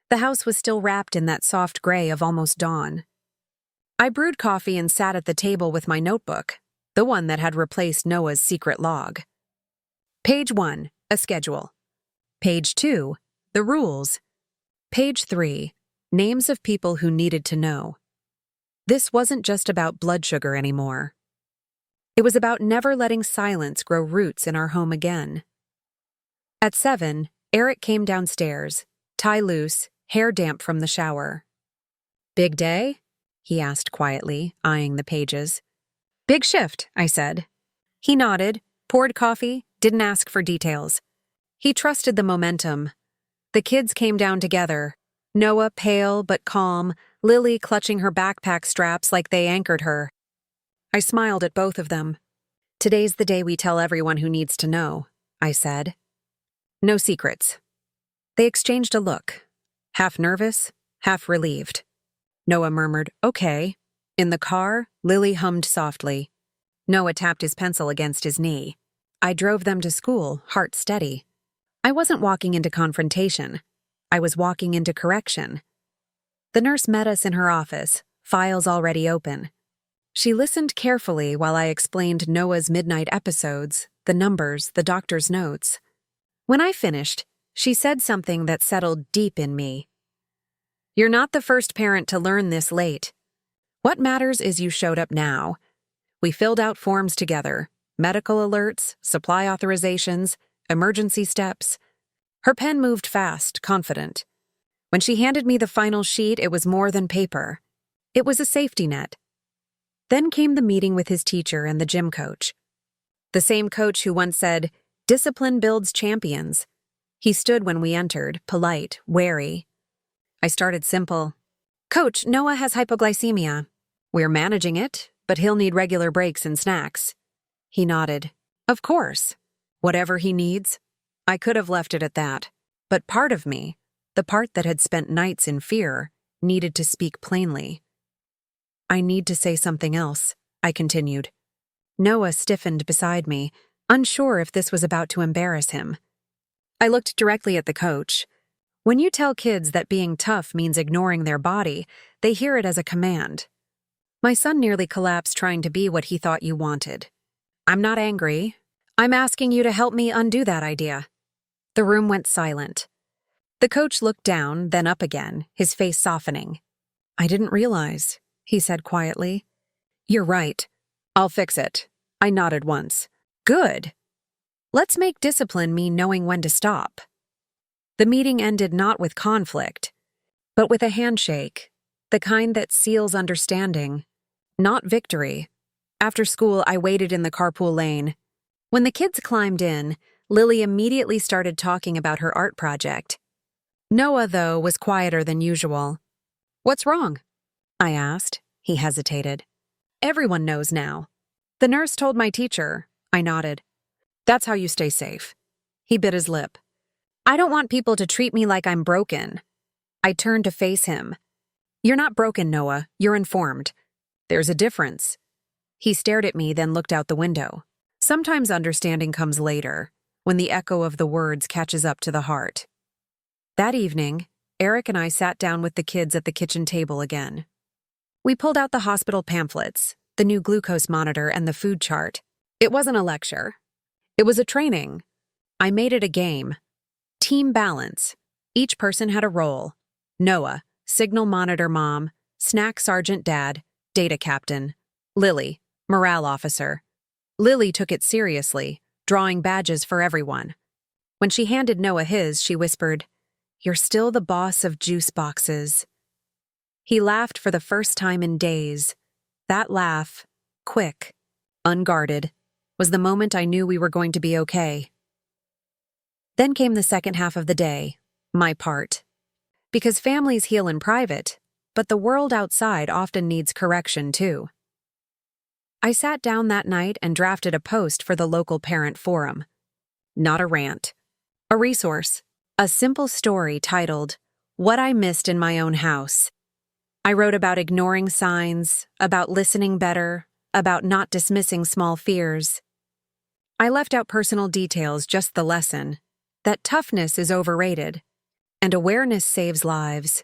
The house was still wrapped in that soft gray of almost dawn. I brewed coffee and sat at the table with my notebook, the one that had replaced Noah's secret log. Page 1, a schedule. Page 2, the rules. Page 3, names of people who needed to know. This wasn't just about blood sugar anymore. It was about never letting silence grow roots in our home again. At 7, Eric came downstairs, tie loose, hair damp from the shower. "Big day?" he asked quietly, eyeing the pages. "Big shift," I said. He nodded, poured coffee, didn't ask for details. He trusted the momentum. The kids came down together, Noah pale but calm, Lily clutching her backpack straps like they anchored her. I smiled at both of them. "Today's the day we tell everyone who needs to know," I said. "No secrets." They exchanged a look, half nervous, half relieved. Noah murmured, "Okay." In the car, Lily hummed softly. Noah tapped his pencil against his knee. I drove them to school, heart steady. I wasn't walking into confrontation. I was walking into correction. The nurse met us in her office, files already open. She listened carefully while I explained Noah's midnight episodes, the numbers, the doctor's notes. When I finished, she said something that settled deep in me. "You're not the first parent to learn this late. What matters is you showed up now. We filled out forms together, medical alerts, supply authorizations, emergency steps." Her pen moved fast, confident. When she handed me the final sheet, it was more than paper. It was a safety net. Then came the meeting with his teacher and the gym coach. The same coach who once said, "Discipline builds champions." He stood when we entered, polite, wary. I started simple. "Coach, Noah has hypoglycemia. We're managing it, but he'll need regular breaks and snacks." He nodded. "Of course. Whatever he needs." I could have left it at that, but part of me, the part that had spent nights in fear, needed to speak plainly. "I need to say something else," I continued. Noah stiffened beside me, unsure if this was about to embarrass him. I looked directly at the coach. When you tell kids that being tough means ignoring their body, they hear it as a command. My son nearly collapsed trying to be what he thought you wanted. "I'm not angry. I'm asking you to help me undo that idea." The room went silent. The coach looked down, then up again, his face softening. "I didn't realize," he said quietly. "You're right. I'll fix it." I nodded once. "Good. Let's make discipline mean knowing when to stop." The meeting ended not with conflict, but with a handshake, the kind that seals understanding, not victory. After school, I waited in the carpool lane. When the kids climbed in, Lily immediately started talking about her art project. Noah, though, was quieter than usual. "What's wrong?" I asked. He hesitated. "Everyone knows now. The nurse told my teacher." I nodded. "That's how you stay safe." He bit his lip. "I don't want people to treat me like I'm broken." I turned to face him. "You're not broken, Noah. You're informed. There's a difference." He stared at me, then looked out the window. Sometimes understanding comes later. when the echo of the words catches up to the heart. That evening, Eric and I sat down with the kids at the kitchen table again. We pulled out the hospital pamphlets, the new glucose monitor, and the food chart. It wasn't a lecture. It was a training. I made it a game. Team balance. Each person had a role. Noah, signal monitor mom, snack sergeant dad, data captain. Lily, morale officer. Lily took it seriously, drawing badges for everyone. When she handed Noah his, she whispered, "You're still the boss of juice boxes." He laughed for the first time in days. That laugh, quick, unguarded, was the moment I knew we were going to be okay. Then came the second half of the day, my part. Because families heal in private, but the world outside often needs correction too. I sat down that night and drafted a post for the local parent forum. Not a rant. A resource. A simple story titled, "What I Missed in My Own House." I wrote about ignoring signs, about listening better, about not dismissing small fears. I left out personal details, just the lesson, that toughness is overrated, and awareness saves lives.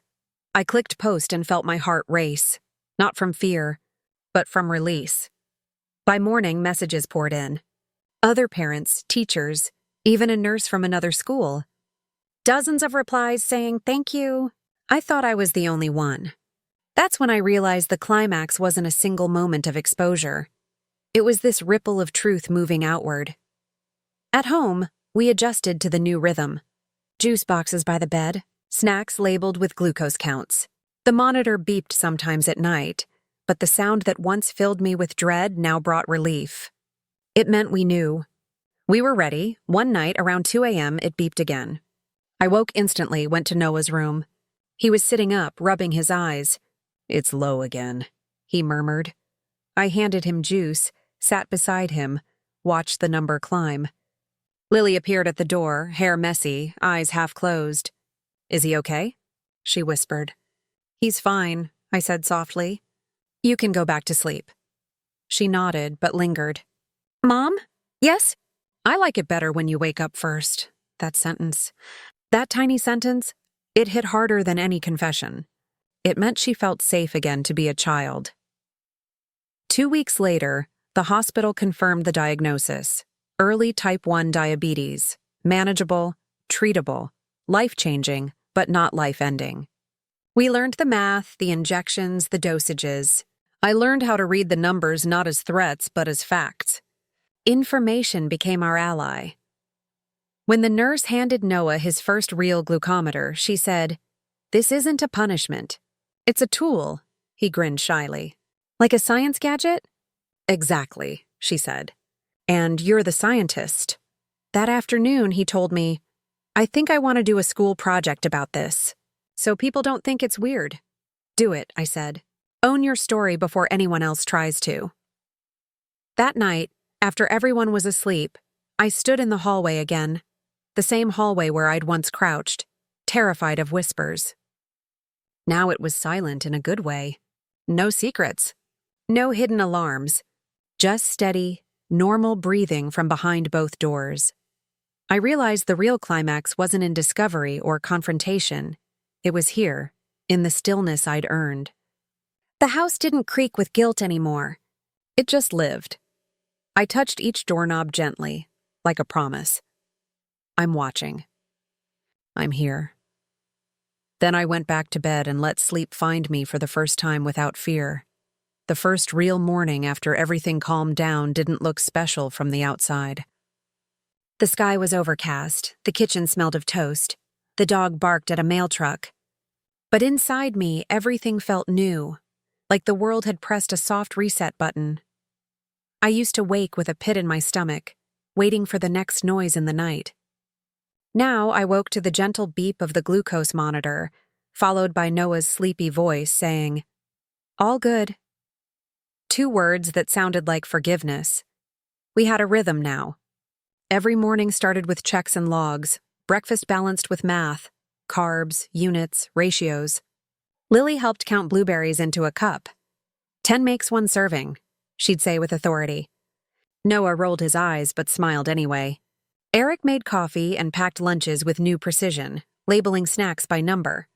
I clicked post and felt my heart race, not from fear, but from release. By morning, messages poured in. Other parents, teachers, even a nurse from another school. Dozens of replies saying thank you. I thought I was the only one. That's when I realized the climax wasn't a single moment of exposure. It was this ripple of truth moving outward. At home, we adjusted to the new rhythm. Juice boxes by the bed, snacks labeled with glucose counts. The monitor beeped sometimes at night, but the sound that once filled me with dread now brought relief. It meant we knew. We were ready. One night, around 2 a.m., it beeped again. I woke instantly, went to Noah's room. He was sitting up, rubbing his eyes. "It's low again," he murmured. I handed him juice, sat beside him, watched the number climb. Lily appeared at the door, hair messy, eyes half closed. "Is he okay?" she whispered. "He's fine," I said softly. "You can go back to sleep." She nodded, but lingered. "Mom? Yes?" I like it better when you wake up first. That sentence. That tiny sentence, it hit harder than any confession. It meant she felt safe again to be a child. 2 weeks later, the hospital confirmed the diagnosis. Early type 1 diabetes. Manageable, treatable, life-changing, but not life-ending. We learned the math, the injections, the dosages. I learned how to read the numbers not as threats, but as facts. Information became our ally. When the nurse handed Noah his first real glucometer, she said, "This isn't a punishment. It's a tool," he grinned shyly. "Like a science gadget?" "Exactly," she said. "And you're the scientist." That afternoon, he told me, "I think I want to do a school project about this, so people don't think it's weird." "Do it," I said. "Own your story before anyone else tries to." That night, after everyone was asleep, I stood in the hallway again, the same hallway where I'd once crouched, terrified of whispers. Now it was silent in a good way. No secrets. No hidden alarms. Just steady, normal breathing from behind both doors. I realized the real climax wasn't in discovery or confrontation. It was here, in the stillness I'd earned. The house didn't creak with guilt anymore. It just lived. I touched each doorknob gently, like a promise. I'm watching. I'm here. Then I went back to bed and let sleep find me for the first time without fear. The first real morning after everything calmed down didn't look special from the outside. The sky was overcast, the kitchen smelled of toast, the dog barked at a mail truck. But inside me, everything felt new, like the world had pressed a soft reset button. I used to wake with a pit in my stomach, waiting for the next noise in the night. Now I woke to the gentle beep of the glucose monitor, followed by Noah's sleepy voice saying, "All good." 2 words that sounded like forgiveness. We had a rhythm now. Every morning started with checks and logs, breakfast balanced with math, carbs, units, ratios. Lily helped count blueberries into a cup. 10 makes 1 serving, she'd say with authority. Noah rolled his eyes but smiled anyway. Eric made coffee and packed lunches with new precision, labeling snacks by number.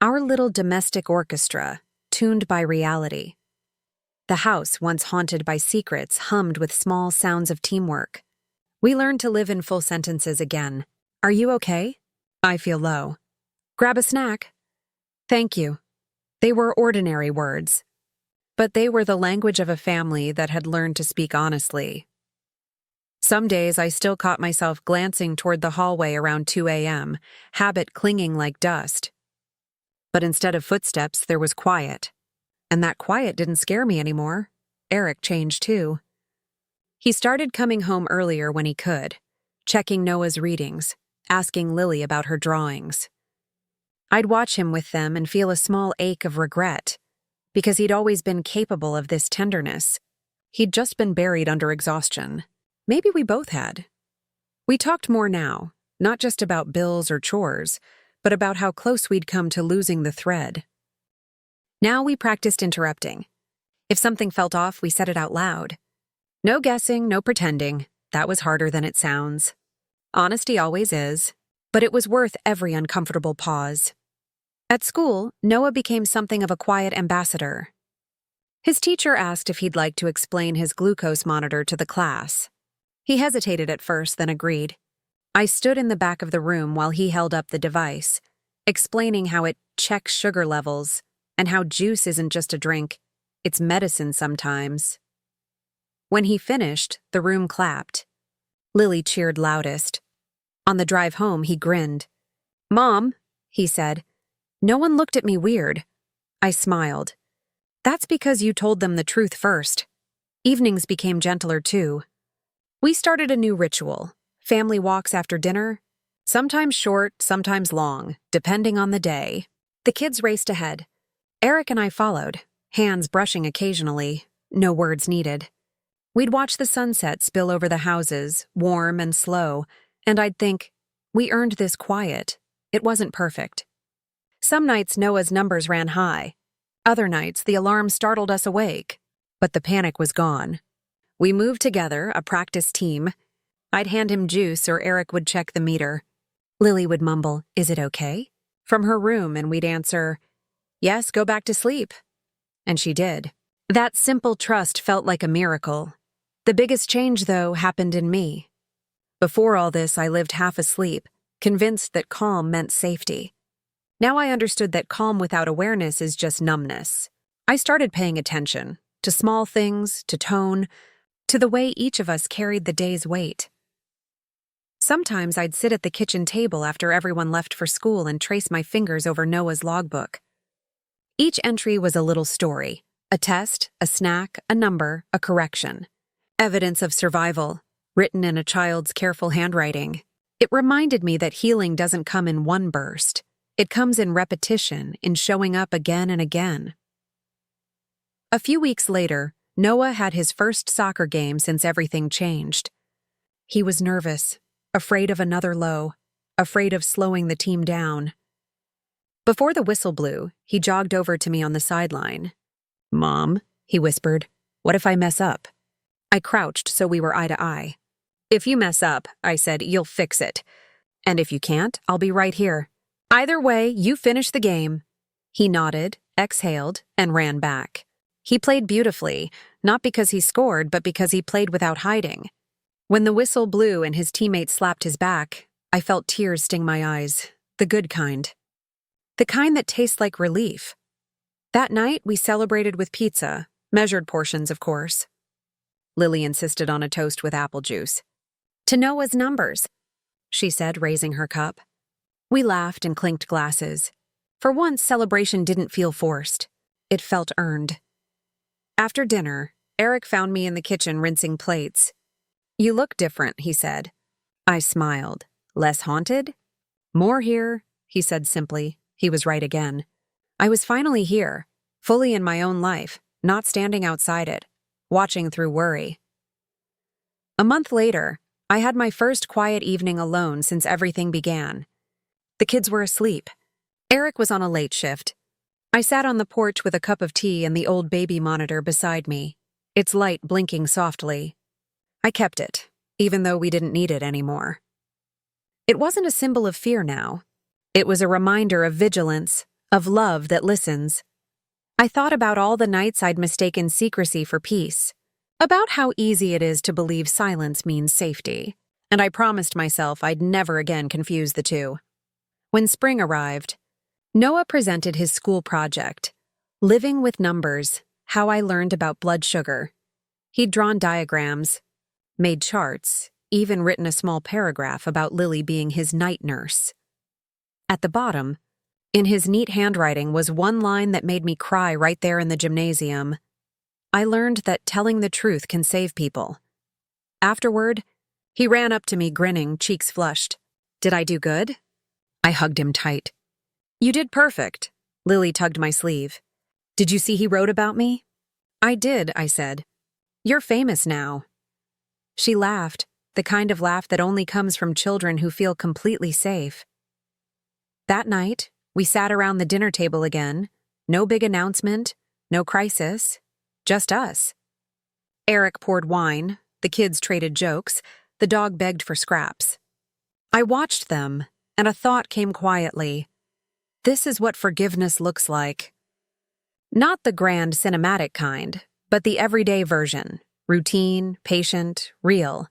Our little domestic orchestra, tuned by reality. The house, once haunted by secrets, hummed with small sounds of teamwork. We learned to live in full sentences again. Are you okay? I feel low. Grab a snack. Thank you. They were ordinary words, but they were the language of a family that had learned to speak honestly. Some days I still caught myself glancing toward the hallway around 2 a.m., habit clinging like dust. But instead of footsteps, there was quiet. And that quiet didn't scare me anymore. Eric changed too. He started coming home earlier when he could, checking Noah's readings, asking Lily about her drawings. I'd watch him with them and feel a small ache of regret, because he'd always been capable of this tenderness. He'd just been buried under exhaustion. Maybe we both had. We talked more now, not just about bills or chores, but about how close we'd come to losing the thread. Now we practiced interrupting. If something felt off, we said it out loud. No guessing, no pretending. That was harder than it sounds. Honesty always is, but it was worth every uncomfortable pause. At school, Noah became something of a quiet ambassador. His teacher asked if he'd like to explain his glucose monitor to the class. He hesitated at first, then agreed. I stood in the back of the room while he held up the device, explaining how it checks sugar levels and how juice isn't just a drink, it's medicine sometimes. When he finished, the room clapped. Lily cheered loudest. On the drive home, he grinned. "Mom," he said, "no one looked at me weird." I smiled. "That's because you told them the truth first." Evenings became gentler too. We started a new ritual, family walks after dinner, sometimes short, sometimes long, depending on the day. The kids raced ahead. Eric and I followed, hands brushing occasionally, no words needed. We'd watch the sunset spill over the houses, warm and slow, and I'd think, we earned this quiet. It wasn't perfect. Some nights Noah's numbers ran high. Other nights the alarm startled us awake. But the panic was gone. We moved together, a practice team. I'd hand him juice or Eric would check the meter. Lily would mumble, "Is it okay?" from her room, and we'd answer, "Yes, go back to sleep." And she did. That simple trust felt like a miracle. The biggest change, though, happened in me. Before all this, I lived half asleep, convinced that calm meant safety. Now I understood that calm without awareness is just numbness. I started paying attention to small things, to tone, to the way each of us carried the day's weight. Sometimes I'd sit at the kitchen table after everyone left for school and trace my fingers over Noah's logbook. Each entry was a little story, a test, a snack, a number, a correction. Evidence of survival, written in a child's careful handwriting. It reminded me that healing doesn't come in one burst. It comes in repetition, in showing up again and again. A few weeks later, Noah had his first soccer game since everything changed. He was nervous, afraid of another low, afraid of slowing the team down. Before the whistle blew, he jogged over to me on the sideline. "Mom," he whispered, "what if I mess up?" I crouched so we were eye to eye. "If you mess up," I said, "you'll fix it. And if you can't, I'll be right here. Either way, you finish the game." He nodded, exhaled, and ran back. He played beautifully, not because he scored, but because he played without hiding. When the whistle blew and his teammate slapped his back, I felt tears sting my eyes, the good kind. The kind that tastes like relief. That night, we celebrated with pizza, measured portions, of course. Lily insisted on a toast with apple juice. "To Noah's numbers," she said, raising her cup. We laughed and clinked glasses. For once, celebration didn't feel forced. It felt earned. After dinner, Eric found me in the kitchen rinsing plates. "You look different," he said. I smiled. "Less haunted?" "More here," he said simply. He was right again. I was finally here, fully in my own life, not standing outside it, watching through worry. A month later, I had my first quiet evening alone since everything began. The kids were asleep. Eric was on a late shift. I sat on the porch with a cup of tea and the old baby monitor beside me, its light blinking softly. I kept it, even though we didn't need it anymore. It wasn't a symbol of fear now. It was a reminder of vigilance, of love that listens. I thought about all the nights I'd mistaken secrecy for peace, about how easy it is to believe silence means safety, and I promised myself I'd never again confuse the two. When spring arrived, Noah presented his school project, Living with Numbers, How I Learned About Blood Sugar. He'd drawn diagrams, made charts, even written a small paragraph about Lily being his night nurse. At the bottom, in his neat handwriting, was one line that made me cry right there in the gymnasium. I learned that telling the truth can save people. Afterward, he ran up to me grinning, cheeks flushed. Did I do good? I hugged him tight. You did perfect. Lily tugged my sleeve. Did you see he wrote about me? I did, I said. You're famous now. She laughed, the kind of laugh that only comes from children who feel completely safe. That night, we sat around the dinner table again. No big announcement, no crisis, just us. Eric poured wine, the kids traded jokes, the dog begged for scraps. I watched them, and a thought came quietly. This is what forgiveness looks like. Not the grand cinematic kind, but the everyday version, routine, patient, real.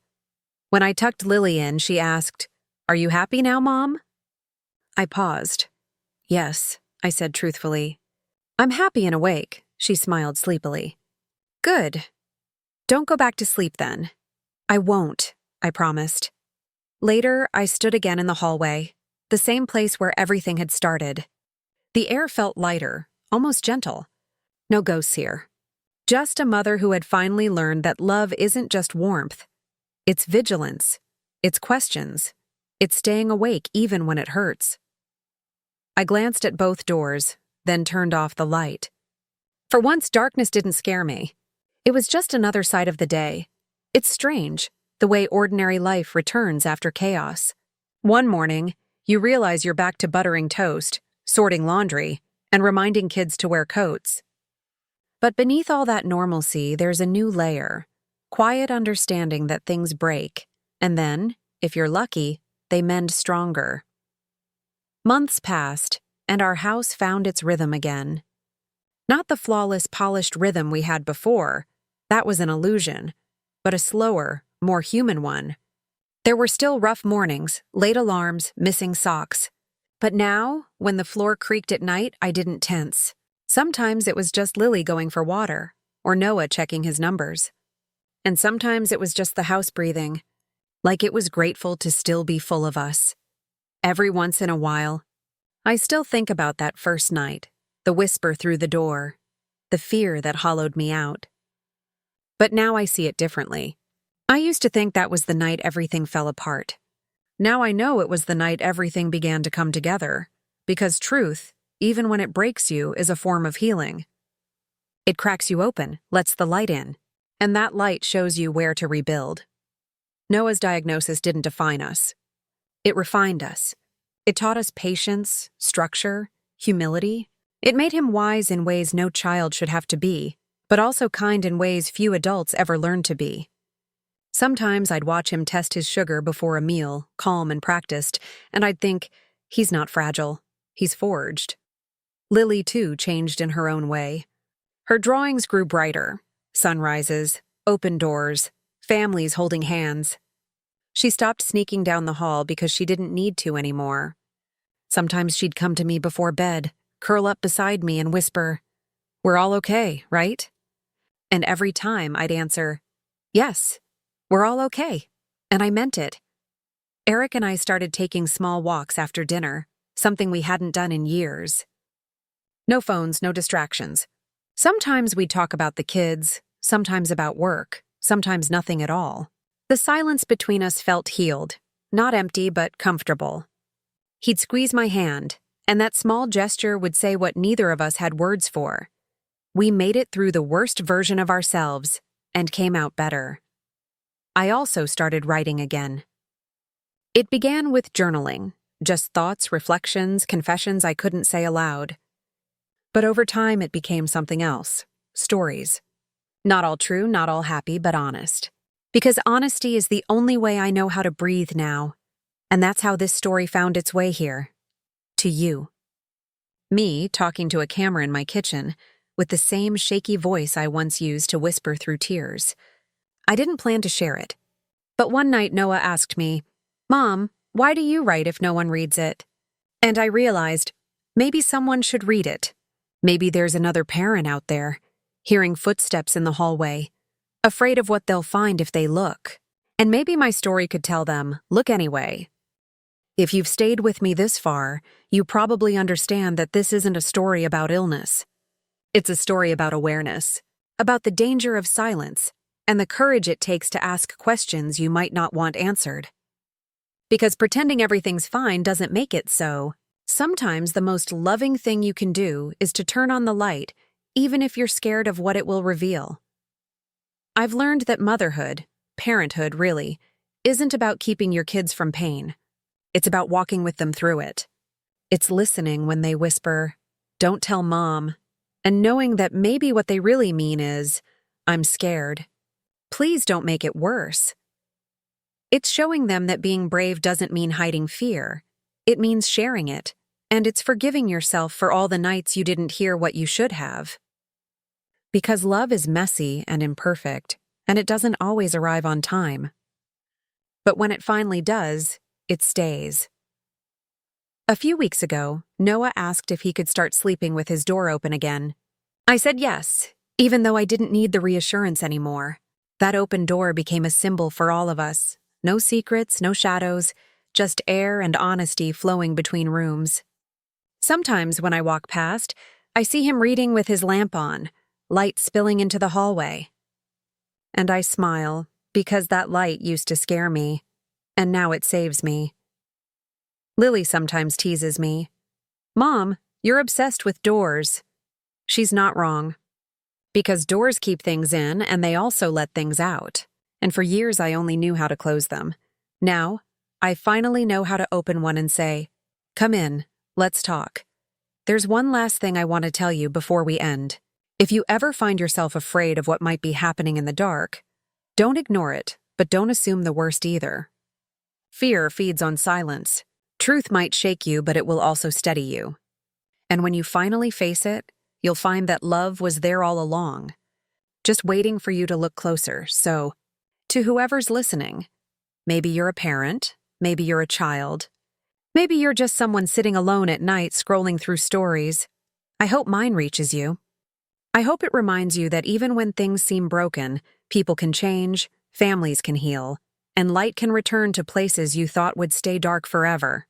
When I tucked Lily in, she asked, "Are you happy now, Mom?" I paused. Yes, I said truthfully. I'm happy and awake, she smiled sleepily. Good. Don't go back to sleep then. I won't, I promised. Later, I stood again in the hallway, the same place where everything had started. The air felt lighter, almost gentle. No ghosts here. Just a mother who had finally learned that love isn't just warmth. It's vigilance. It's questions. It's staying awake even when it hurts. I glanced at both doors, then turned off the light. For once, darkness didn't scare me. It was just another side of the day. It's strange, the way ordinary life returns after chaos. One morning, you realize you're back to buttering toast, sorting laundry, and reminding kids to wear coats. But beneath all that normalcy, there's a new layer, quiet understanding that things break, and then, if you're lucky, they mend stronger. Months passed, and our house found its rhythm again. Not the flawless, polished rhythm we had before. That was an illusion, but a slower, more human one. There were still rough mornings, late alarms, missing socks. But now, when the floor creaked at night, I didn't tense. Sometimes it was just Lily going for water, or Noah checking his numbers. And sometimes it was just the house breathing, like it was grateful to still be full of us. Every once in a while, I still think about that first night, the whisper through the door, the fear that hollowed me out. But now I see it differently. I used to think that was the night everything fell apart. Now I know it was the night everything began to come together, because truth, even when it breaks you, is a form of healing. It cracks you open, lets the light in, and that light shows you where to rebuild. Noah's diagnosis didn't define us. It refined us. It taught us patience, structure, humility. It made him wise in ways no child should have to be, but also kind in ways few adults ever learn to be. Sometimes I'd watch him test his sugar before a meal, calm and practiced, and I'd think, he's not fragile, he's forged. Lily, too, changed in her own way. Her drawings grew brighter. Sunrises, open doors, families holding hands. She stopped sneaking down the hall because she didn't need to anymore. Sometimes she'd come to me before bed, curl up beside me and whisper, "We're all okay, right?" And every time I'd answer, "Yes, we're all okay." And I meant it. Eric and I started taking small walks after dinner, something we hadn't done in years. No phones, no distractions. Sometimes we'd talk about the kids, sometimes about work, sometimes nothing at all. The silence between us felt healed, not empty but comfortable. He'd squeeze my hand, and that small gesture would say what neither of us had words for. We made it through the worst version of ourselves and came out better. I also started writing again. It began with journaling, just thoughts, reflections, confessions I couldn't say aloud. But over time it became something else, stories. Not all true, not all happy, but honest. Because honesty is the only way I know how to breathe now. And that's how this story found its way here. To you. Me talking to a camera in my kitchen with the same shaky voice I once used to whisper through tears. I didn't plan to share it. But one night Noah asked me, "Mom, why do you write if no one reads it?" And I realized, maybe someone should read it. Maybe there's another parent out there, hearing footsteps in the hallway, afraid of what they'll find if they look. And maybe my story could tell them, look anyway. If you've stayed with me this far, you probably understand that this isn't a story about illness. It's a story about awareness, about the danger of silence, and the courage it takes to ask questions you might not want answered. Because pretending everything's fine doesn't make it so. Sometimes the most loving thing you can do is to turn on the light, even if you're scared of what it will reveal. I've learned that motherhood, parenthood really, isn't about keeping your kids from pain. It's about walking with them through it. It's listening when they whisper, "Don't tell Mom," and knowing that maybe what they really mean is, "I'm scared. Please don't make it worse." It's showing them that being brave doesn't mean hiding fear. It means sharing it, and it's forgiving yourself for all the nights you didn't hear what you should have. Because love is messy and imperfect, and it doesn't always arrive on time. But when it finally does, it stays. A few weeks ago, Noah asked if he could start sleeping with his door open again. I said yes, even though I didn't need the reassurance anymore. That open door became a symbol for all of us. No secrets, no shadows, just air and honesty flowing between rooms. Sometimes when I walk past, I see him reading with his lamp on, light spilling into the hallway. And I smile, because that light used to scare me, and now it saves me. Lily sometimes teases me. "Mom, you're obsessed with doors." She's not wrong. Because doors keep things in, and they also let things out. And for years I only knew how to close them. Now, I finally know how to open one and say, "Come in, let's talk." There's one last thing I want to tell you before we end. If you ever find yourself afraid of what might be happening in the dark, don't ignore it, but don't assume the worst either. Fear feeds on silence. Truth might shake you, but it will also steady you. And when you finally face it, you'll find that love was there all along, just waiting for you to look closer. So, to whoever's listening, maybe you're a parent, maybe you're a child, maybe you're just someone sitting alone at night scrolling through stories, I hope mine reaches you. I hope it reminds you that even when things seem broken, people can change, families can heal, and light can return to places you thought would stay dark forever.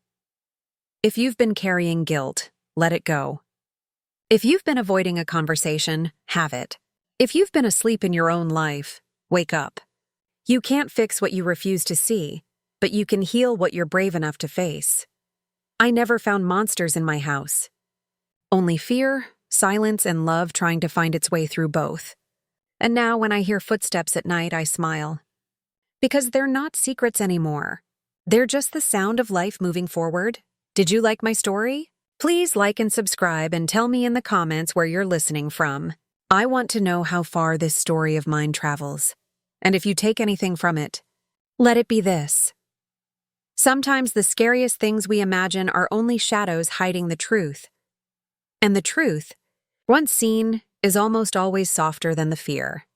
If you've been carrying guilt, let it go. If you've been avoiding a conversation, have it. If you've been asleep in your own life, wake up. You can't fix what you refuse to see, but you can heal what you're brave enough to face. I never found monsters in my house. Only fear, silence, and love trying to find its way through both. And now when I hear footsteps at night, I smile. Because they're not secrets anymore. They're just the sound of life moving forward. Did you like my story? Please like and subscribe and tell me in the comments where you're listening from. I want to know how far this story of mine travels. And if you take anything from it, let it be this. Sometimes the scariest things we imagine are only shadows hiding the truth. And the truth, once seen, is almost always softer than the fear.